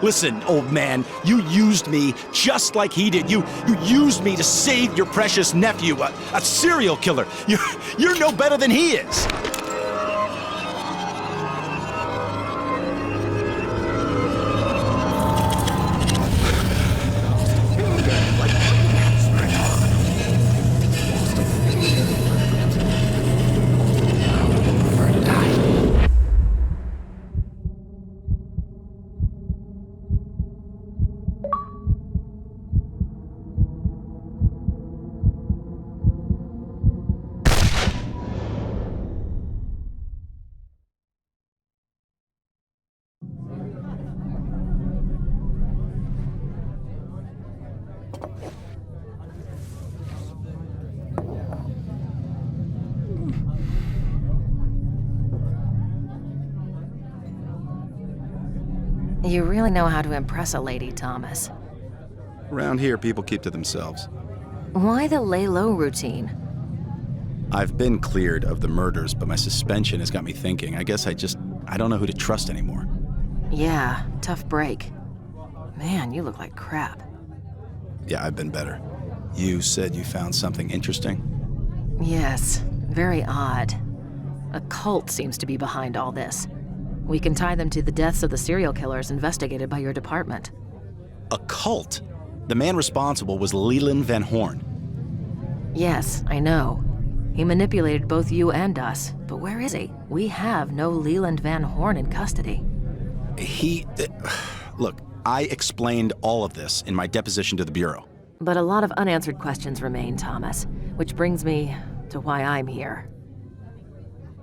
S5: Listen, old man, you used me just like he did. You used me to save your precious nephew, a serial killer. You're no better than he is.
S12: You really know how to impress a lady, Thomas.
S5: Around here, people keep to themselves.
S12: Why the lay-low routine?
S5: I've been cleared of the murders, but my suspension has got me thinking. I guess I don't know who to trust anymore.
S12: Yeah, tough break. Man, you look like crap.
S5: Yeah, I've been better. You said you found something interesting?
S12: Yes, very odd. A cult seems to be behind all this. We can tie them to the deaths of the serial killers investigated by your department.
S5: A cult? The man responsible was Leland Van Horn.
S12: Yes, I know. He manipulated both you and us, but where is he? We have no Leland Van Horn in custody.
S5: Look, I explained all of this in my deposition to the Bureau.
S12: But a lot of unanswered questions remain, Thomas, which brings me to why I'm here.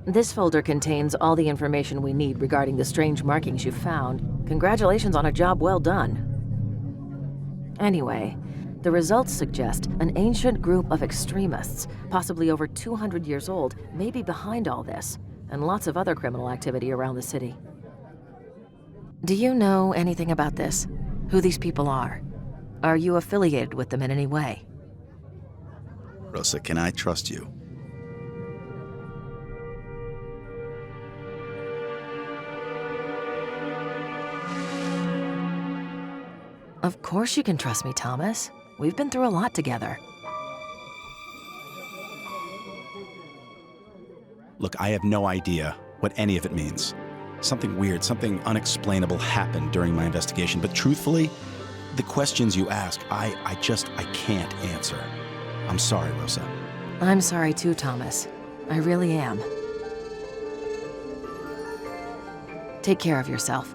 S12: This folder contains all the information we need regarding the strange markings you found. Congratulations on a job well done. Anyway, the results suggest an ancient group of extremists, possibly over 200 years old, may be behind all this, and lots of other criminal activity around the city. Do you know anything about this? Who these people are? Are you affiliated with them in any way?
S5: Rosa, can I trust you?
S12: Of course you can trust me, Thomas. We've been through a lot together.
S5: Look, I have no idea what any of it means. Something weird, something unexplainable happened during my investigation, but truthfully, the questions you ask, I can't answer. I'm sorry, Rosa.
S12: I'm sorry too, Thomas. I really am. Take care of yourself.